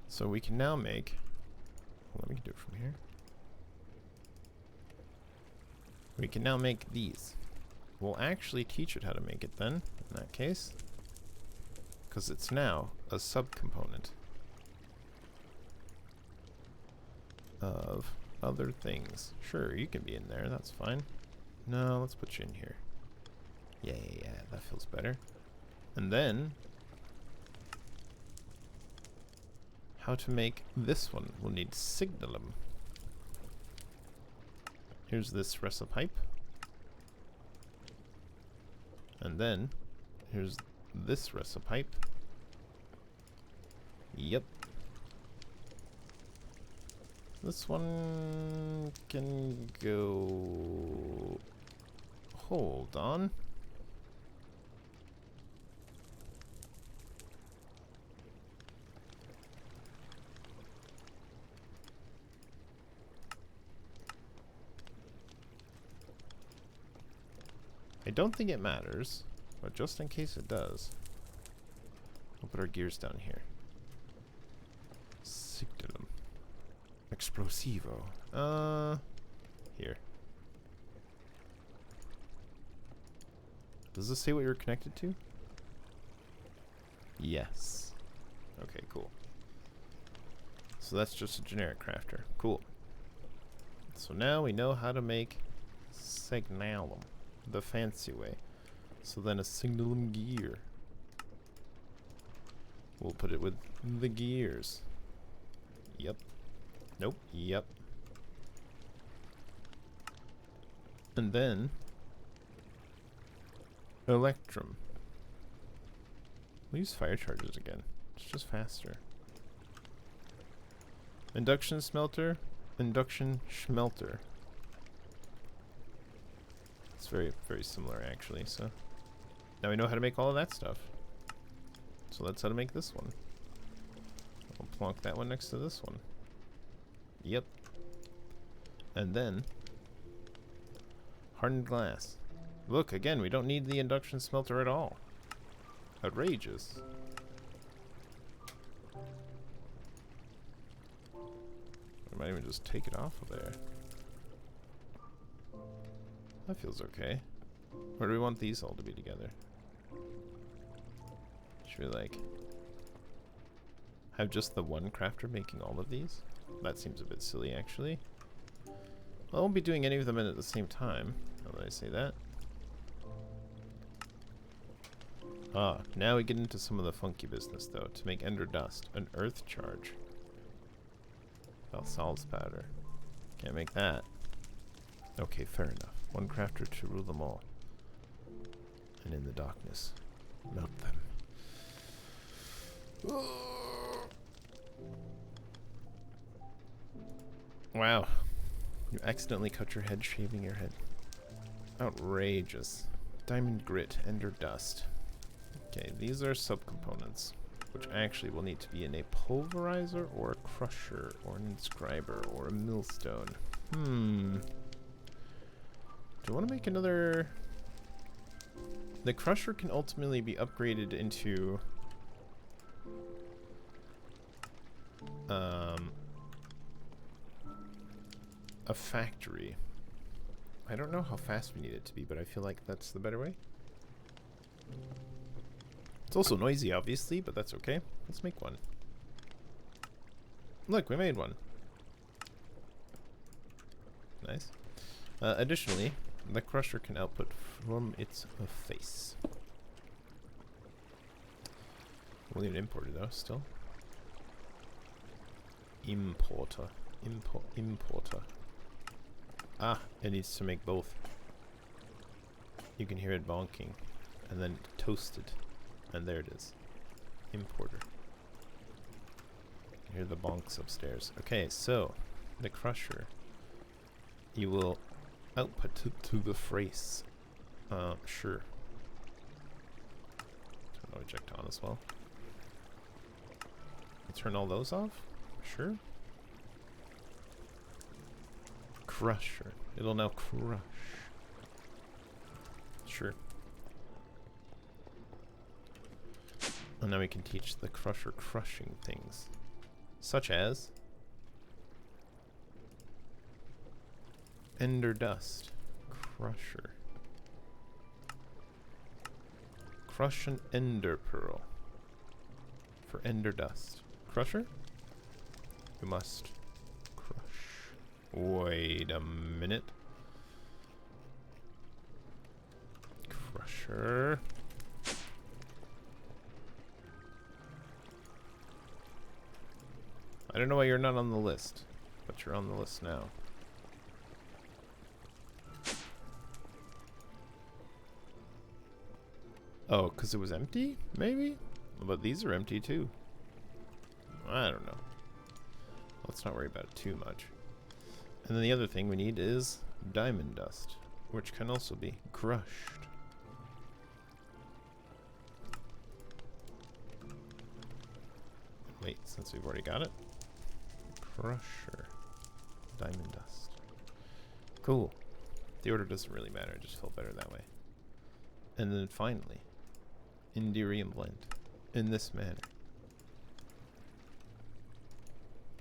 So we can now make... Let me do it from here. We can now make these. We'll actually teach it how to make it then, in that case. Because it's now a subcomponent of other things. Sure, you can be in there, that's fine. No, let's put you in here. Yeah, that feels better. And then, how to make this one? We'll need signalum. Here's this recipe. And then, here's this recipe. Yep. This one can go... Hold on. I don't think it matters, but just in case it does, we'll put our gears down here. Signalum. Explosivo. Here. Does this say what you're connected to? Yes. Okay, cool. So that's just a generic crafter. Cool. So now we know how to make signalum the fancy way. So then a signalum gear. We'll put it with the gears. Yep. Nope. Yep. And then electrum. We'll use fire charges again. It's just faster. Induction smelter. Induction schmelter. It's very, very similar actually, so now we know how to make all of that stuff. So that's how to make this one. I'll plonk that one next to this one. Yep. And then hardened glass. Look, again, we don't need the induction smelter at all. Outrageous. I might even just take it off of there. That feels okay. Or do we want these all to be together? Should we like have just the one crafter making all of these? That seems a bit silly actually. Well, I won't be doing any of them at the same time. How did I say that? Ah, now we get into some of the funky business though. To make ender dust, an earth charge. Valsal's powder. Can't make that. Okay, fair enough. One crafter to rule them all. And in the darkness, melt them. Wow. You accidentally cut your head shaving your head. Outrageous. Diamond grit, ender dust. Okay, these are subcomponents, which actually will need to be in a pulverizer or a crusher or an inscriber or a millstone. Do I want to make another The crusher can ultimately be upgraded into a factory. I don't know how fast we need it to be, but I feel like that's the better way. It's also noisy, obviously, but that's okay. Let's make one. Look, we made one. Nice. Additionally, the crusher can output from its face. We'll need an importer though, still. Importer. Importer. Ah, it needs to make both. You can hear it bonking. And then toasted. And there it is. Importer. You hear the bonks upstairs. Okay, so the crusher. You will output to the face. Sure. Turn object on as well. Turn all those off? Sure. Crusher. It'll now crush. Sure. And now we can teach the crusher crushing things. Such as ender dust. Crusher. Crush an ender pearl. For ender dust. Crusher? You must crush. Wait a minute. Crusher. I don't know why you're not on the list, but you're on the list now. Oh, because it was empty? Maybe? But these are empty too. I don't know. Let's not worry about it too much. And then the other thing we need is diamond dust, which can also be crushed. Wait, since we've already got it. Crusher. Diamond dust. Cool. The order doesn't really matter, it just felt better that way. And then finally, Indirium blend. In this manner.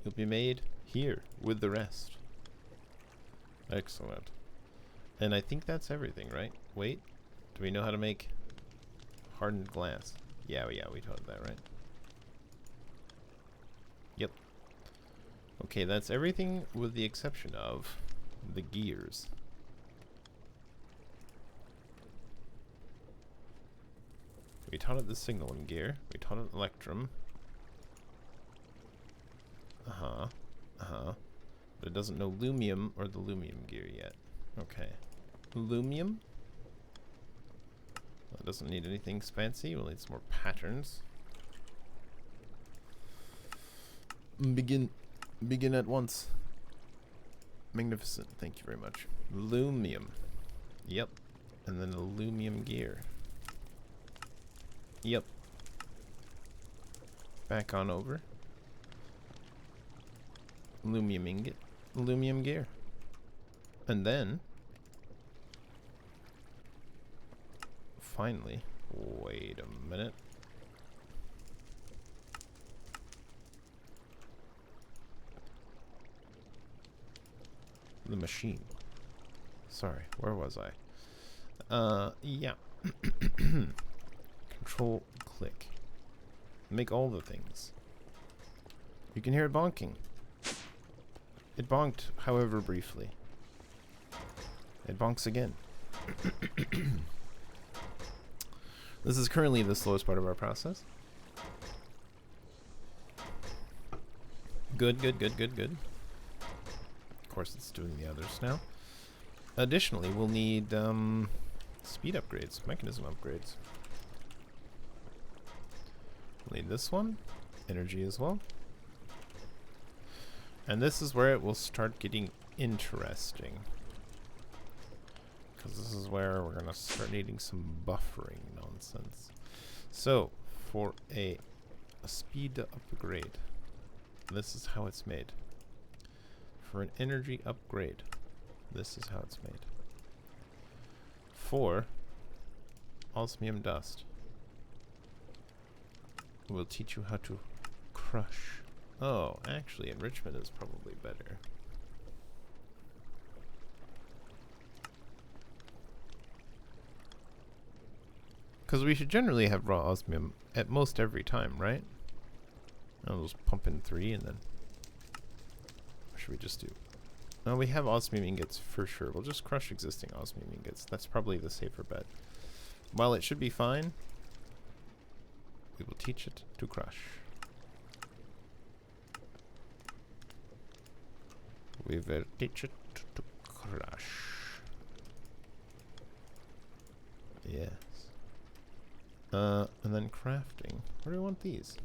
You'll be made here with the rest. Excellent. And I think that's everything, right? Wait, do we know how to make hardened glass? Yeah, we taught that, right? Yep. Okay, that's everything with the exception of the gears. We taught it the signaling gear. We taught it electrum. But it doesn't know lumium or the lumium gear yet. Okay. Lumium. That doesn't need anything fancy. We'll need some more patterns. Begin at once. Magnificent. Thank you very much. Lumium. Yep. And then the lumium gear. Yep. Back on over. Lumium ingot. Lumium gear. And then finally, wait a minute. The machine. Sorry, where was I? Yeah. Control click. Make all the things. You can hear it bonking. It bonked, however briefly. It bonks again. This is currently the slowest part of our process. Good. Of course, it's doing the others now. Additionally, we'll need speed upgrades, mechanism upgrades. We'll need this one, energy as well. And this is where it will start getting interesting. Because this is where we're going to start needing some buffering nonsense. So, for a speed upgrade, this is how it's made. For an energy upgrade, this is how it's made. For osmium dust. We'll teach you how to crush. Oh, actually, enrichment is probably better. Because we should generally have raw osmium at most every time, right? I'll just pump in 3 and then... What should we just do? No, we have osmium ingots for sure. We'll just crush existing osmium ingots. That's probably the safer bet. While it should be fine, we will teach it to crush. We will teach it to crush. Yes. And then crafting. Where do I want these?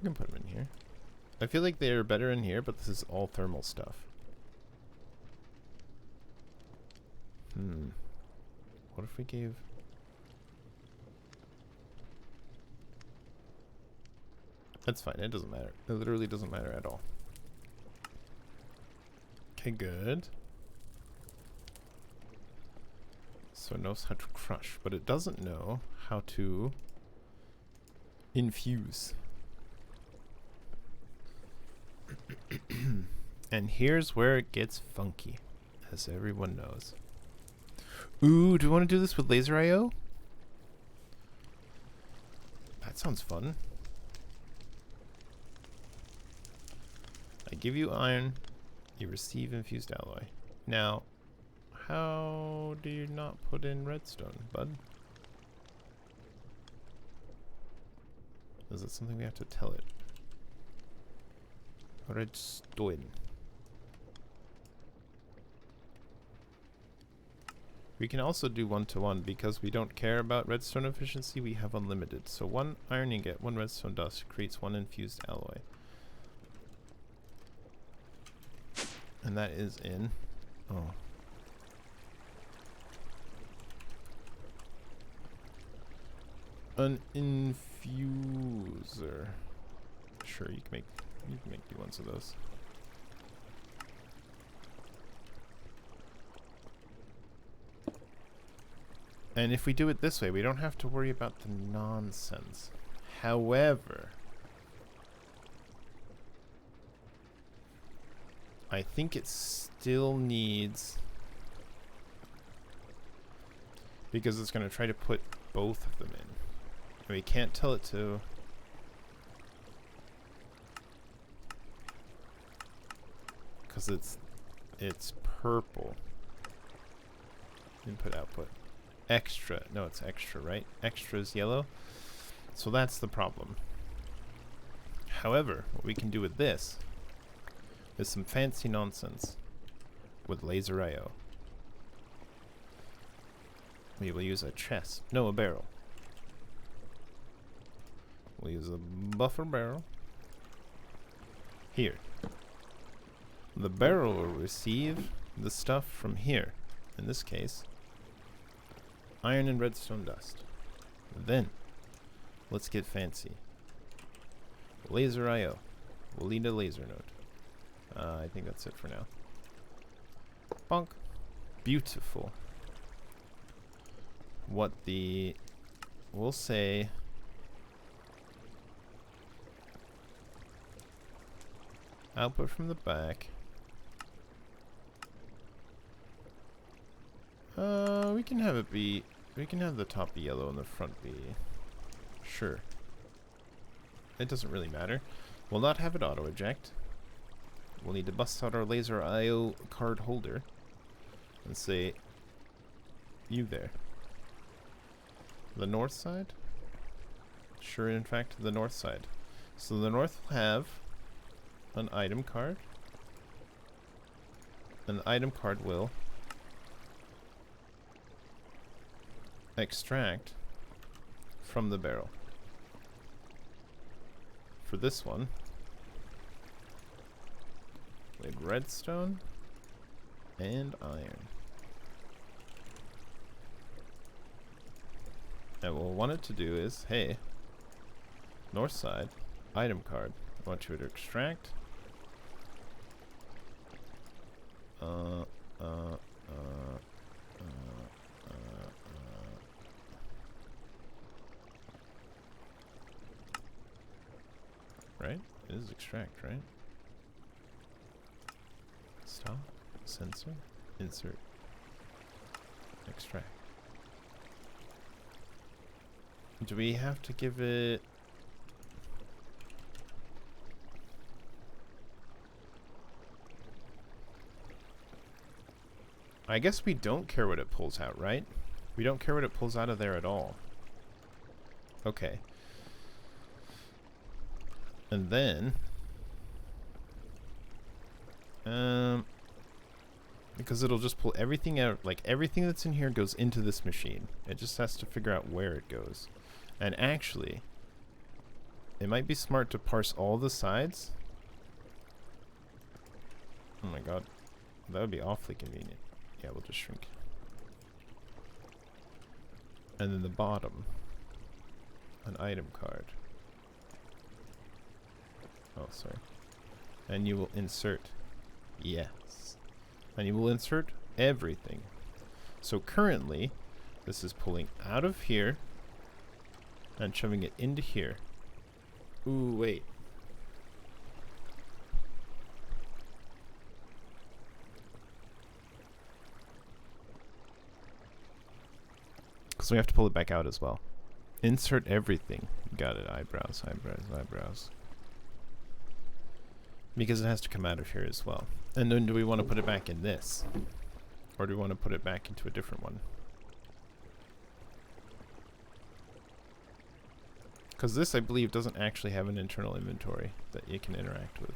I can put them in here. I feel like they're better in here, but this is all thermal stuff. What if we gave... That's fine, it doesn't matter. It literally doesn't matter at all. Okay, good. So it knows how to crush, but it doesn't know how to infuse. And here's where it gets funky, as everyone knows. Ooh, do you want to do this with laser IO? That sounds fun. I give you iron, you receive infused alloy. Now, how do you not put in redstone, bud? Is it something we have to tell it? Redstone. We can also do 1-to-1 because we don't care about redstone efficiency. We have unlimited. So 1 iron ingot, 1 redstone dust creates 1 infused alloy. And that is in... Oh. An infuser. Sure, you can make new ones of those. And if we do it this way, we don't have to worry about the nonsense. However, I think it still needs... Because it's going to try to put both of them in. And we can't tell it to... Because it's purple. Input, output. Extra. No, it's extra, right? Extra is yellow. So that's the problem. However, what we can do with this is some fancy nonsense with laser IO. We will use a chest. No, a barrel. We'll use a buffer barrel. Here. The barrel will receive the stuff from here. In this case, iron and redstone dust. Then, let's get fancy. Laser IO. We'll need a laser node. I think that's it for now. Bonk. Beautiful. What the... We'll say... Output from the back. We can have it be... We can have the top be yellow and the front be... Sure. It doesn't really matter. We'll not have it auto-eject. We'll need to bust out our laser IO card holder and say, you there. The north side? Sure, in fact, the north side. So the north will have an item card. And the item card will extract from the barrel. For this one, we had redstone and iron. And what we'll want it to do is, hey, north side, item card. I want you to extract right? It is extract, right? Stop. Sensor. Insert. Extract. Do we have to give it... I guess we don't care what it pulls out, right? We don't care what it pulls out of there at all. Okay. And then... because it'll just pull everything out, like everything that's in here goes into this machine. It just has to figure out where it goes. And actually, it might be smart to parse all the sides. Oh my god. That would be awfully convenient. Yeah, we'll just shrink. And then the bottom. An item card. Oh, sorry. And you will insert. Yes. And you will insert everything. So currently, this is pulling out of here and shoving it into here. Ooh, wait. So we have to pull it back out as well. Insert everything. Got it. Eyebrows, eyebrows, eyebrows. Because it has to come out of here as well. And then do we want to put it back in this? Or do we want to put it back into a different one? Because this, I believe, doesn't actually have an internal inventory that you can interact with.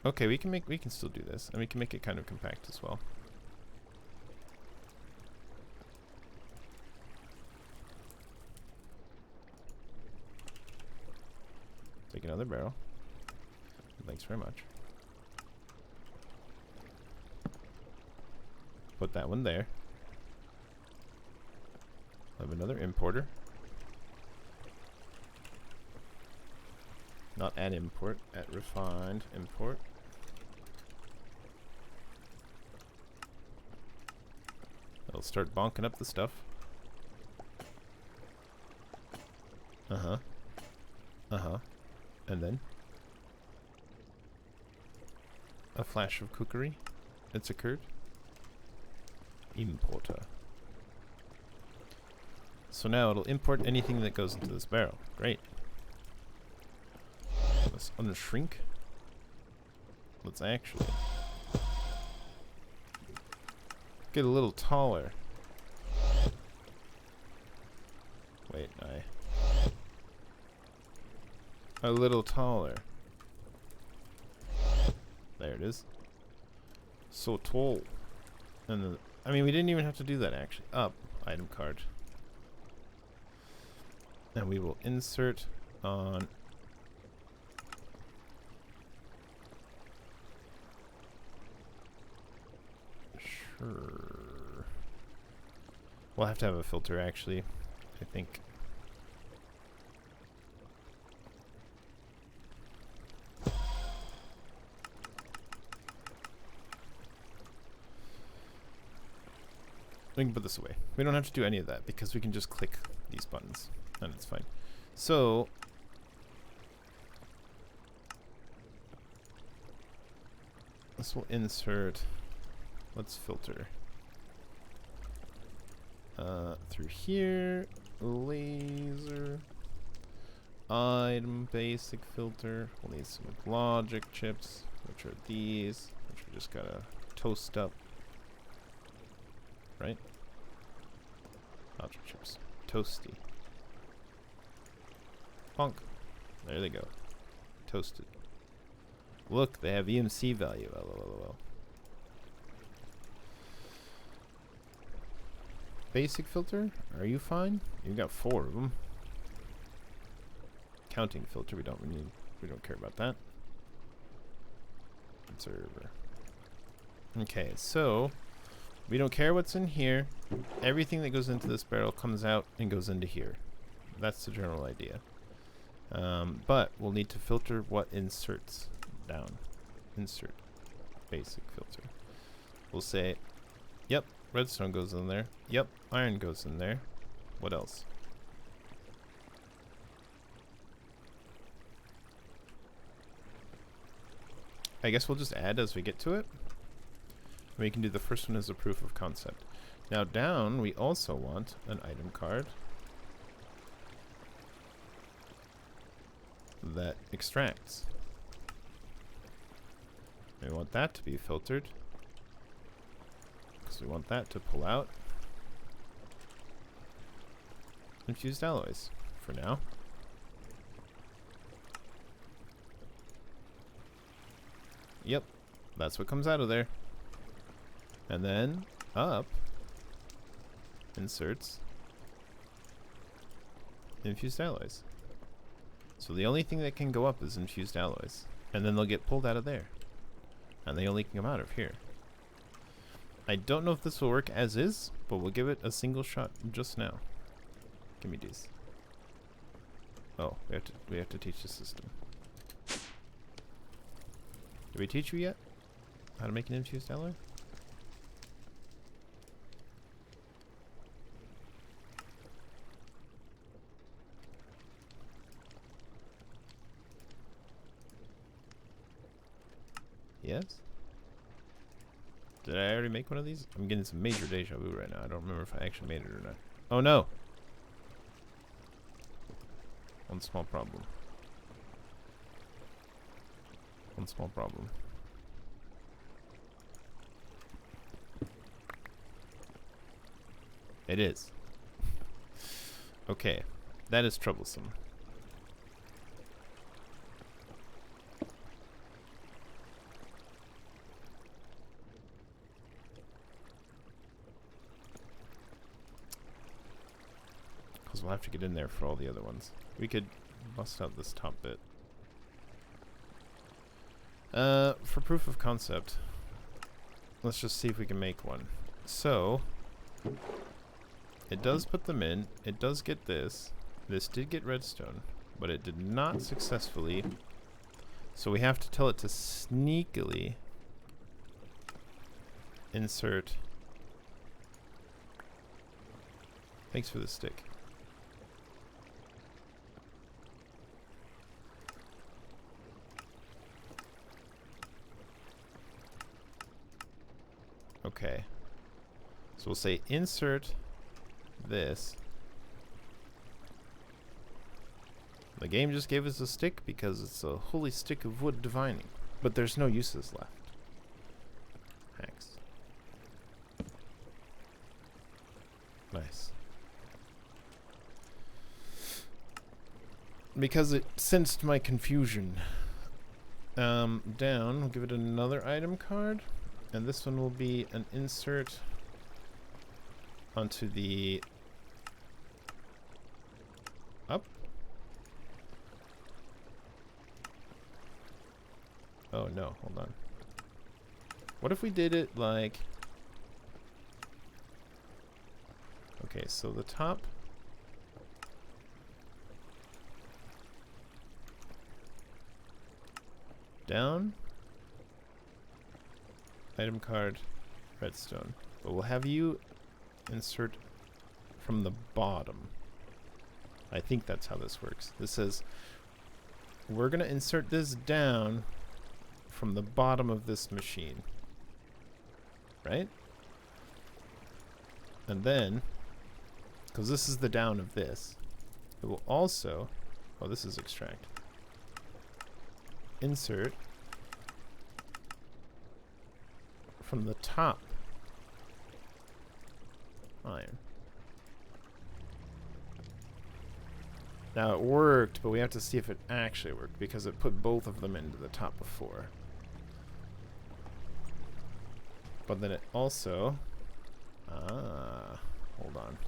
Okay, we can still do this. And we can make it kind of compact as well. Take another barrel. Thanks very much. Put that one there. Have another importer. Not at import, at refined import. It'll start bonking up the stuff. Uh-huh. Uh-huh. And then a flash of cookery. It's occurred. Importer. So now it'll import anything that goes into this barrel. Great. Let's unshrink. Let's actually get a little taller. Wait, a little taller. There it is. So tall. And then, I mean, we didn't even have to do that actually. Up, item card. And we will insert on sure. We'll have to have a filter actually, I think. We can put this away. We don't have to do any of that because we can just click these buttons and it's fine. So this will insert, let's filter through here, laser, item basic filter. We'll need some logic chips, which are these, which we just gotta toast up. Right? Logic chips. Toasty. Bonk. There they go. Toasted. Look, they have EMC value. LOL. Basic filter? Are you fine? You've got 4 of them. Counting filter, we don't care about that. Observer. Okay, so we don't care what's in here. Everything that goes into this barrel comes out and goes into here. That's the general idea. But we'll need to filter what inserts down. Insert. Basic filter. We'll say, yep, redstone goes in there. Yep, iron goes in there. What else? I guess we'll just add as we get to it. We can do the first one as a proof of concept. Now down, we also want an item card that extracts. We want that to be filtered, because we want that to pull out infused alloys for now. Yep, that's what comes out of there. And then up inserts infused alloys. So the only thing that can go up is infused alloys. And then they'll get pulled out of there. And they only can come out of here. I don't know if this will work as is, but we'll give it a single shot just now. Give me these. Oh, we have to teach the system. Did we teach you yet how to make an infused alloy? Yes? Did I already make one of these? I'm getting some major deja vu right now. I don't remember if I actually made it or not. Oh no! One small problem. One small problem. It is. Okay. That is troublesome. Because we'll have to get in there for all the other ones. We could bust out this top bit. For proof of concept, let's just see if we can make one. So, it does put them in. It does get this. This did get redstone, but it did not successfully. So we have to tell it to sneakily insert. Thanks for the stick. Okay. So we'll say insert this. The game just gave us a stick because it's a holy stick of wood divining. But there's no uses left. Hacks. Nice. Because it sensed my confusion. Down, we'll give it another item card. And this one will be an insert onto the up. Oh no, hold on. What if we did it like... Okay, so the top. Down. Item card, redstone. But we'll have you insert from the bottom. I think that's how this works. This says, we're going to insert this down from the bottom of this machine. Right? And then, because this is the down of this, it will also, oh, this is extract. Insert from the top iron. Now it worked, but we have to see if it actually worked because it put both of them into the top before. But then it also... hold on.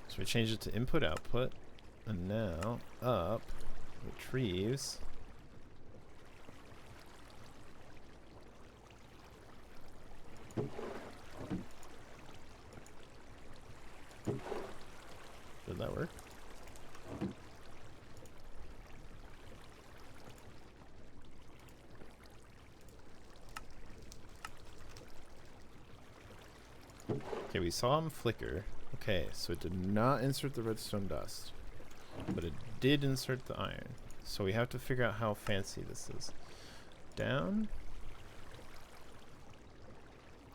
So we changed it to input output, and now up retrieves Did that work? Okay, we saw him flicker. Okay, so it did not insert the redstone dust, but it did insert the iron. So we have to figure out how fancy this is. Down.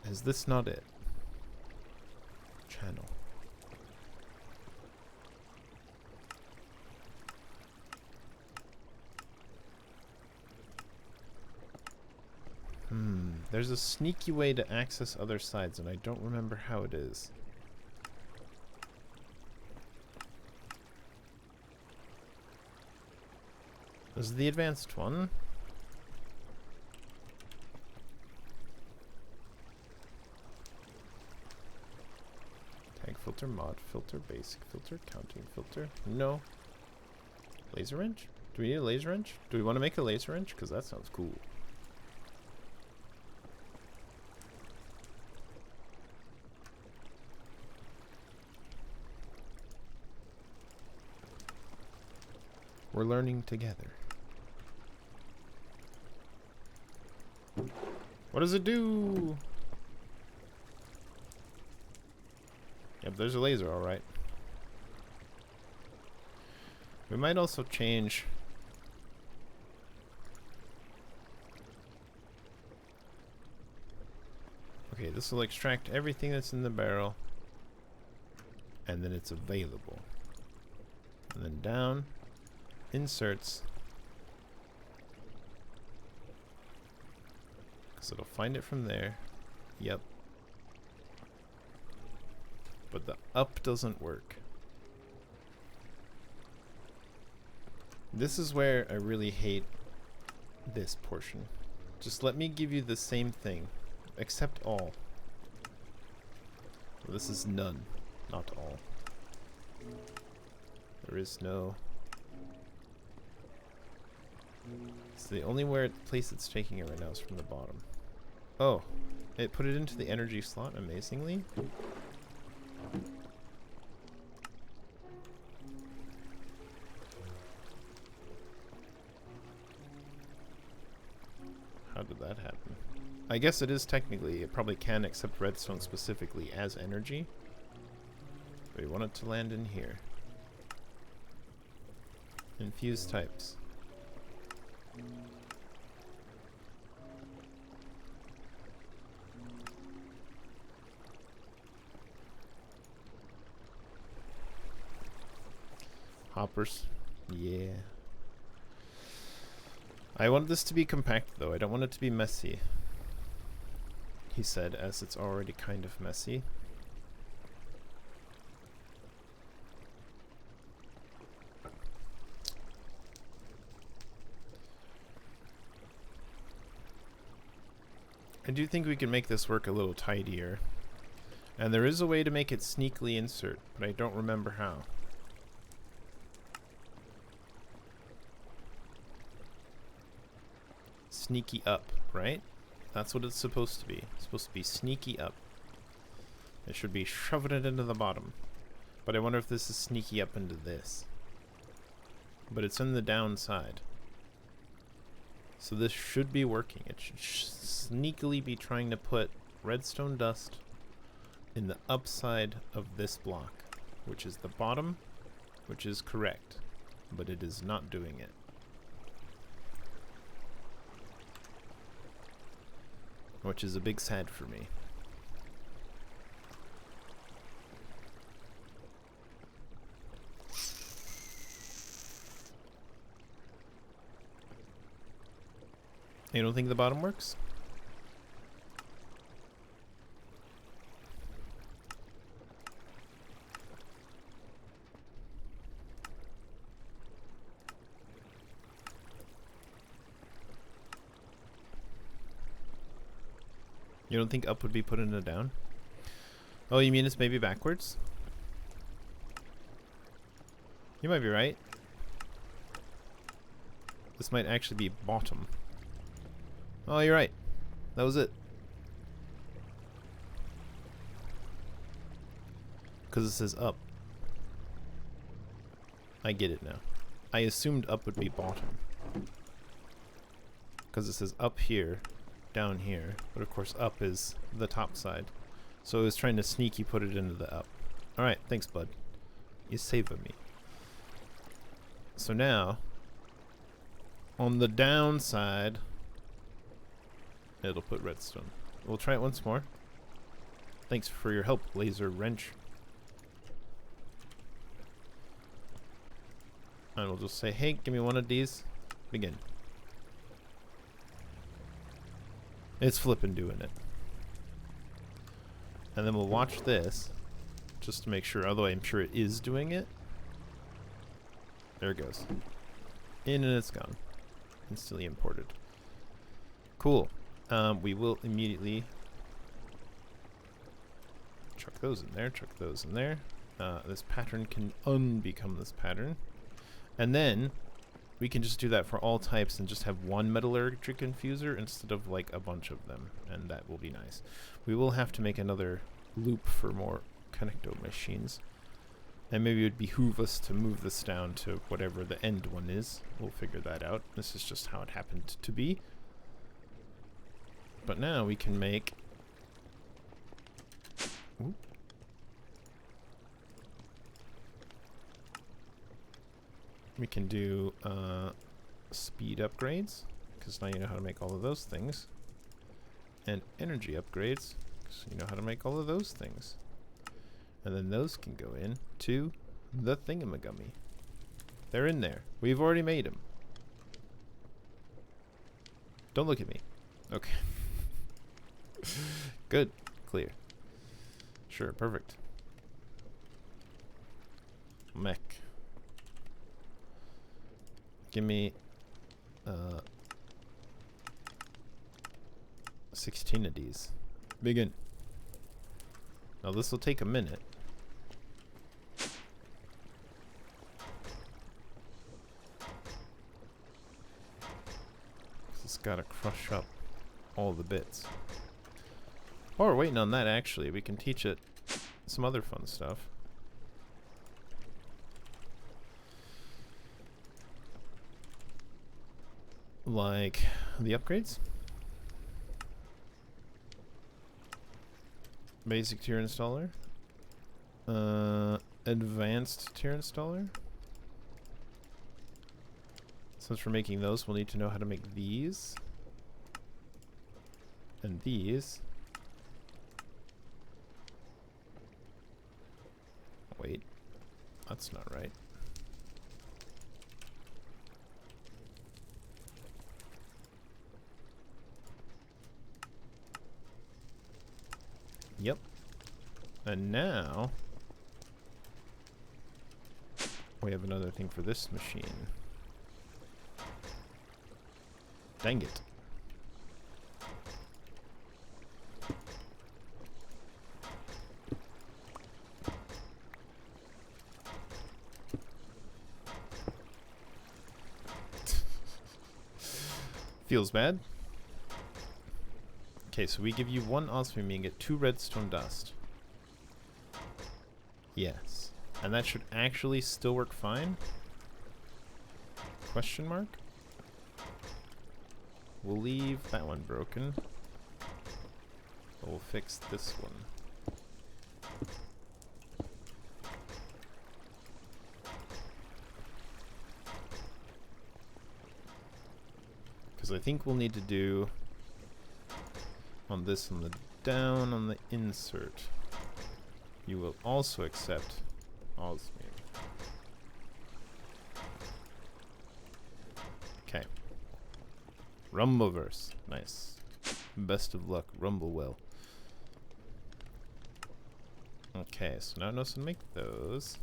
Is this not it? Channel. There's a sneaky way to access other sides, and I don't remember how it is. This is the advanced one. Tag filter, mod filter, basic filter, counting filter. No. Laser wrench? Do we need a laser wrench? Do we want to make a laser wrench? Because that sounds cool. We're learning together. What does it do? Yep, there's a laser, alright. We might also change... Okay, this will extract everything that's in the barrel. And then it's available. And then down... Inserts, because it'll find it from there. Yep. But the up doesn't work. This is where I really hate this portion. Just let me give you the same thing, except all. Well, this is none, not all. There is no... So the only place it's taking it right now is from the bottom. Oh, it put it into the energy slot, amazingly. How did that happen? I guess it is technically, it probably can accept redstone specifically as energy. But we want it to land in here. Infuse types. Hoppers. Yeah. I want this to be compact though. I don't want it to be messy. He said, as it's already kind of messy. I do think we can make this work a little tidier. And there is a way to make it sneakily insert, but I don't remember how. Sneaky up, right? That's what it's supposed to be. It's supposed to be sneaky up. It should be shoving it into the bottom. But I wonder if this is sneaky up into this. But it's in the downside. So this should be working. It should sneakily be trying to put redstone dust in the upside of this block, which is the bottom, which is correct, but it is not doing it. Which is a big sad for me. You don't think the bottom works? You don't think up would be put in a down? Oh, you mean it's maybe backwards? You might be right. This might actually be bottom. Oh, you're right. That was it. Because it says up. I get it now. I assumed up would be bottom. Because it says up here, down here. But of course up is the top side. So it was trying to sneaky put it into the up. Alright, thanks bud. You saved me. So now, on the downside, it'll put redstone. We'll try it once more. Thanks for your help, laser wrench. And we'll just say, hey, give me one of these. Begin. It's flippin' doing it. And then we'll watch this, just to make sure, although I'm sure it is doing it. There it goes. In and it's gone. Instantly imported. Cool. We will immediately chuck those in there, chuck those in there. This pattern can unbecome this pattern. And then we can just do that for all types and just have one metallurgic infuser instead of like a bunch of them. And that will be nice. We will have to make another loop for more connecto machines. And maybe it would behoove us to move this down to whatever the end one is. We'll figure that out. This is just how it happened to be. But now we can make... Ooh. We can do speed upgrades, because now you know how to make all of those things. And energy upgrades, because you know how to make all of those things. And then those can go in to the thingamagummy. They're in there. We've already made them. Don't look at me. Okay. Good. Clear. Sure, perfect. Mech. Give me 16 of these. Begin. Now this will take a minute. It's gotta crush up all the bits. While we're waiting on that, actually, we can teach it some other fun stuff. Like the upgrades. Basic tier installer. Advanced tier installer. Since we're making those, we'll need to know how to make these. And these. Wait. That's not right. Yep. And now we have another thing for this machine. Dang it. Feels bad. Okay, so we give you one osmium and get 2 redstone dust. Yes. And that should actually still work fine? Question mark? We'll leave that one broken. But we'll fix this one. Because I think we'll need to do on this on the down on the insert. You will also accept osmium. Okay. Rumbleverse. Nice. Best of luck. Rumble well. Okay, so now it knows how to make those.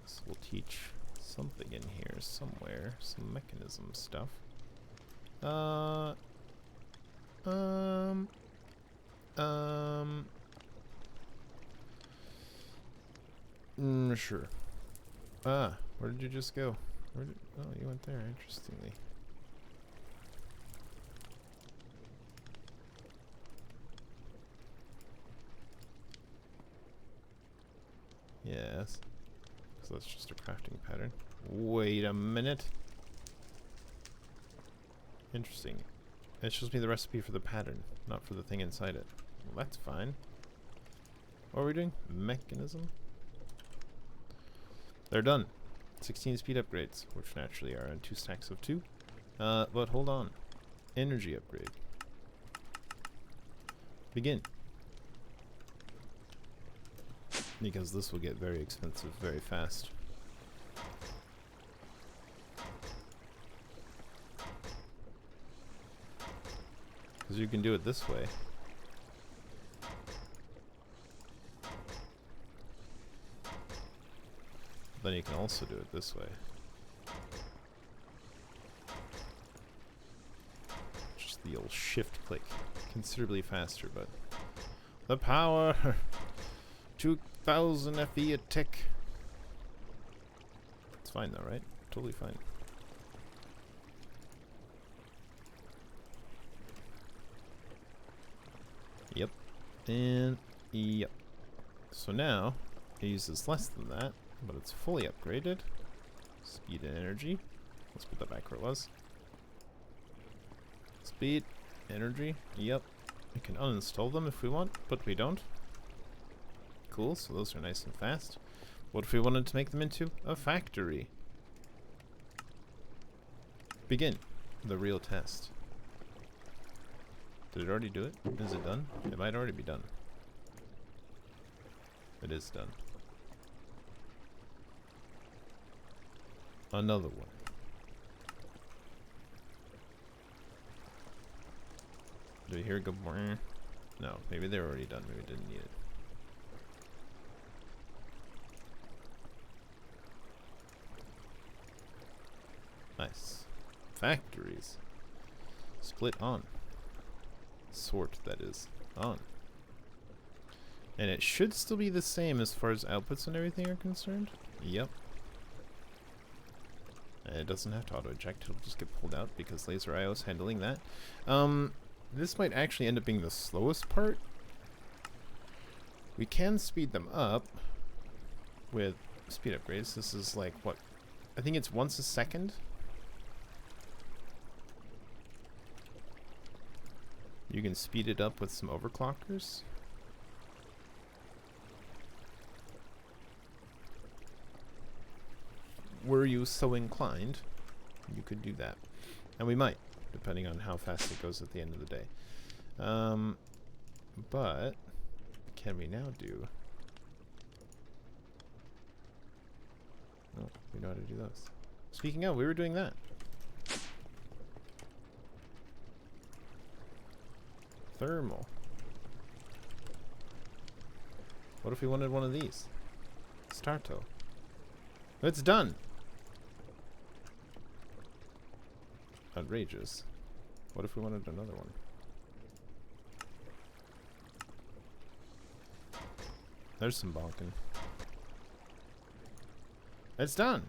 So we'll teach something in here somewhere. Some mechanism stuff. Sure. Where did you just go? Oh, you went there, interestingly. Yes. So that's just a crafting pattern. Wait a minute. Interesting. It shows me the recipe for the pattern, not for the thing inside it. Well, that's fine. What are we doing? Mechanism? They're done. 16 speed upgrades, which naturally are on 2 stacks of 2. But hold on. Energy upgrade. Begin. Because this will get very expensive very fast. Because you can do it this way. Then you can also do it this way. Just the old shift click. Considerably faster, but... The power! 2000 FE a tick. It's fine though, right? Totally fine. Yep. And yep. So now, it uses less than that, but it's fully upgraded. Speed and energy. Let's put that back where it was. Speed, energy, yep. We can uninstall them if we want, but we don't. Cool, so those are nice and fast. What if we wanted to make them into a factory? Begin the real test. Did it already do it? Is it done? It might already be done. It is done. Another one. Do we hear it go? No, maybe they're already done. Maybe we didn't need it. Nice. Factories. Split on. Sort, that is. On. And it should still be the same as far as outputs and everything are concerned. Yep. And it doesn't have to auto-eject. It'll just get pulled out because laser IO is handling that. This might actually end up being the slowest part. We can speed them up with speed upgrades. This is like, what? I think it's once a second. You can speed it up with some overclockers. Were you so inclined, you could do that. And we might, depending on how fast it goes at the end of the day. But, can we now do... Oh, we know how to do those. Speaking of, we were doing that. Thermal. What if we wanted one of these? Starto. It's done! Outrageous. What if we wanted another one? There's some bonking. It's done!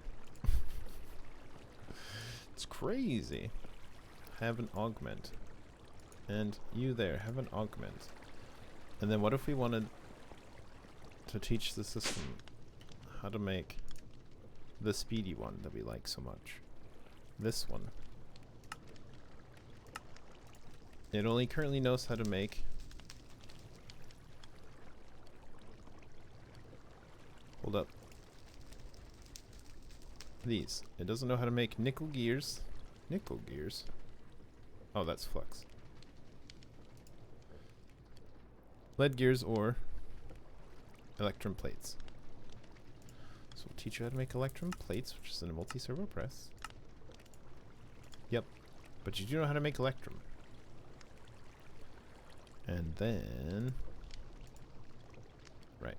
It's crazy. Have an augment. And you there, have an augment. And then what if we wanted to teach the system how to make the speedy one that we like so much? This one. It only currently knows how to make hold up. These. It doesn't know how to make nickel gears. Nickel gears? Oh, that's flux. Lead gears or electrum plates. So we'll teach you how to make electrum plates, which is in a multi-servo press. Yep. But you do know how to make electrum. And then... Right.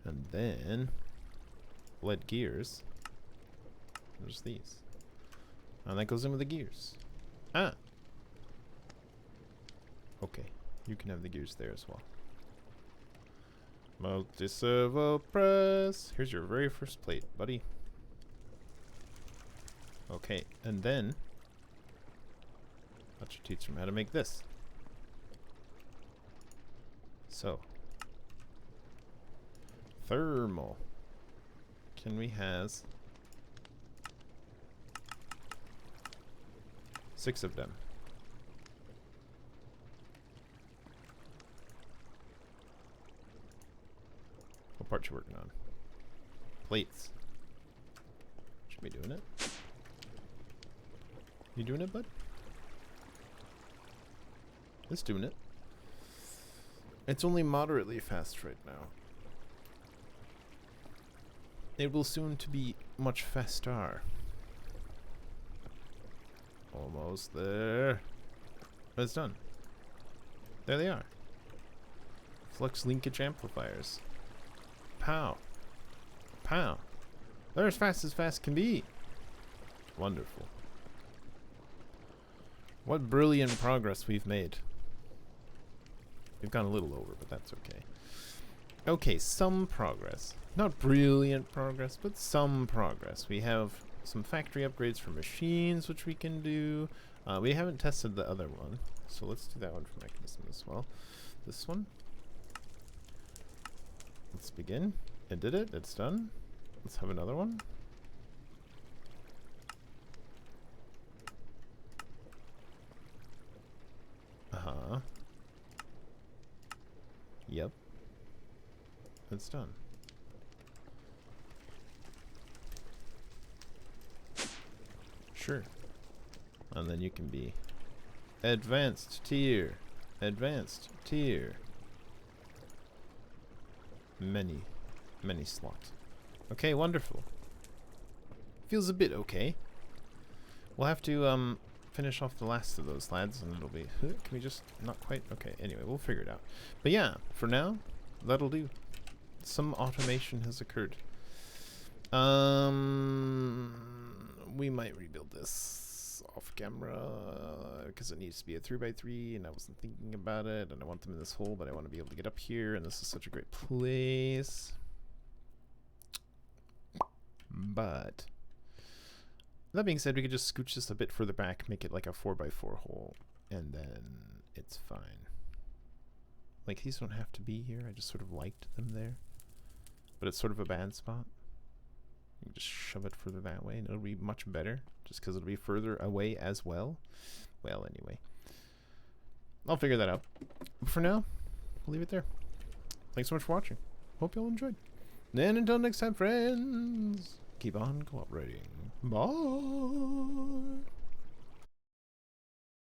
And then... lead gears. There's these. And that goes in with the gears. Ah! Okay. You can have the gears there as well. Multi-servo press. Here's your very first plate, buddy. Okay, and then I'll teach them how to make this. So, thermal. Can we has 6 of them? What part you working on? Plates. Should be doing it. You doing it, bud? It's doing it. It's only moderately fast right now. It will soon to be much faster. Almost there. But it's done. There they are. Flux linkage amplifiers. Pow. Pow. They're as fast can be. Wonderful. What brilliant progress we've made. We've gone a little over, but that's okay. Okay, some progress. Not brilliant progress, but some progress. We have some factory upgrades for machines, which we can do. We haven't tested the other one, so let's do that one for mechanism as well. This one. Let's begin. It did it. It's done. Let's have another one. Uh-huh. Yep. It's done. Sure. And then you can be advanced tier. Advanced tier. Many slots. Okay, wonderful. Feels a bit okay. We'll have to finish off the last of those lads and it'll be can we just not quite okay, anyway, we'll figure it out. But yeah, for now, that'll do. Some automation has occurred. We might rebuild this off camera because it needs to be a 3x3 and I wasn't thinking about it and I want them in this hole, but I want to be able to get up here and this is such a great place. But that being said, we could just scooch this a bit further back, make it like a 4x4 hole, and then it's fine. Like, these don't have to be here. I just sort of liked them there. But it's sort of a bad spot. You can just shove it further that way, and it'll be much better, just because it'll be further away as well. Well, anyway. I'll figure that out. But for now, we'll leave it there. Thanks so much for watching. Hope you all enjoyed. And until next time, friends, keep on cooperating. Bye.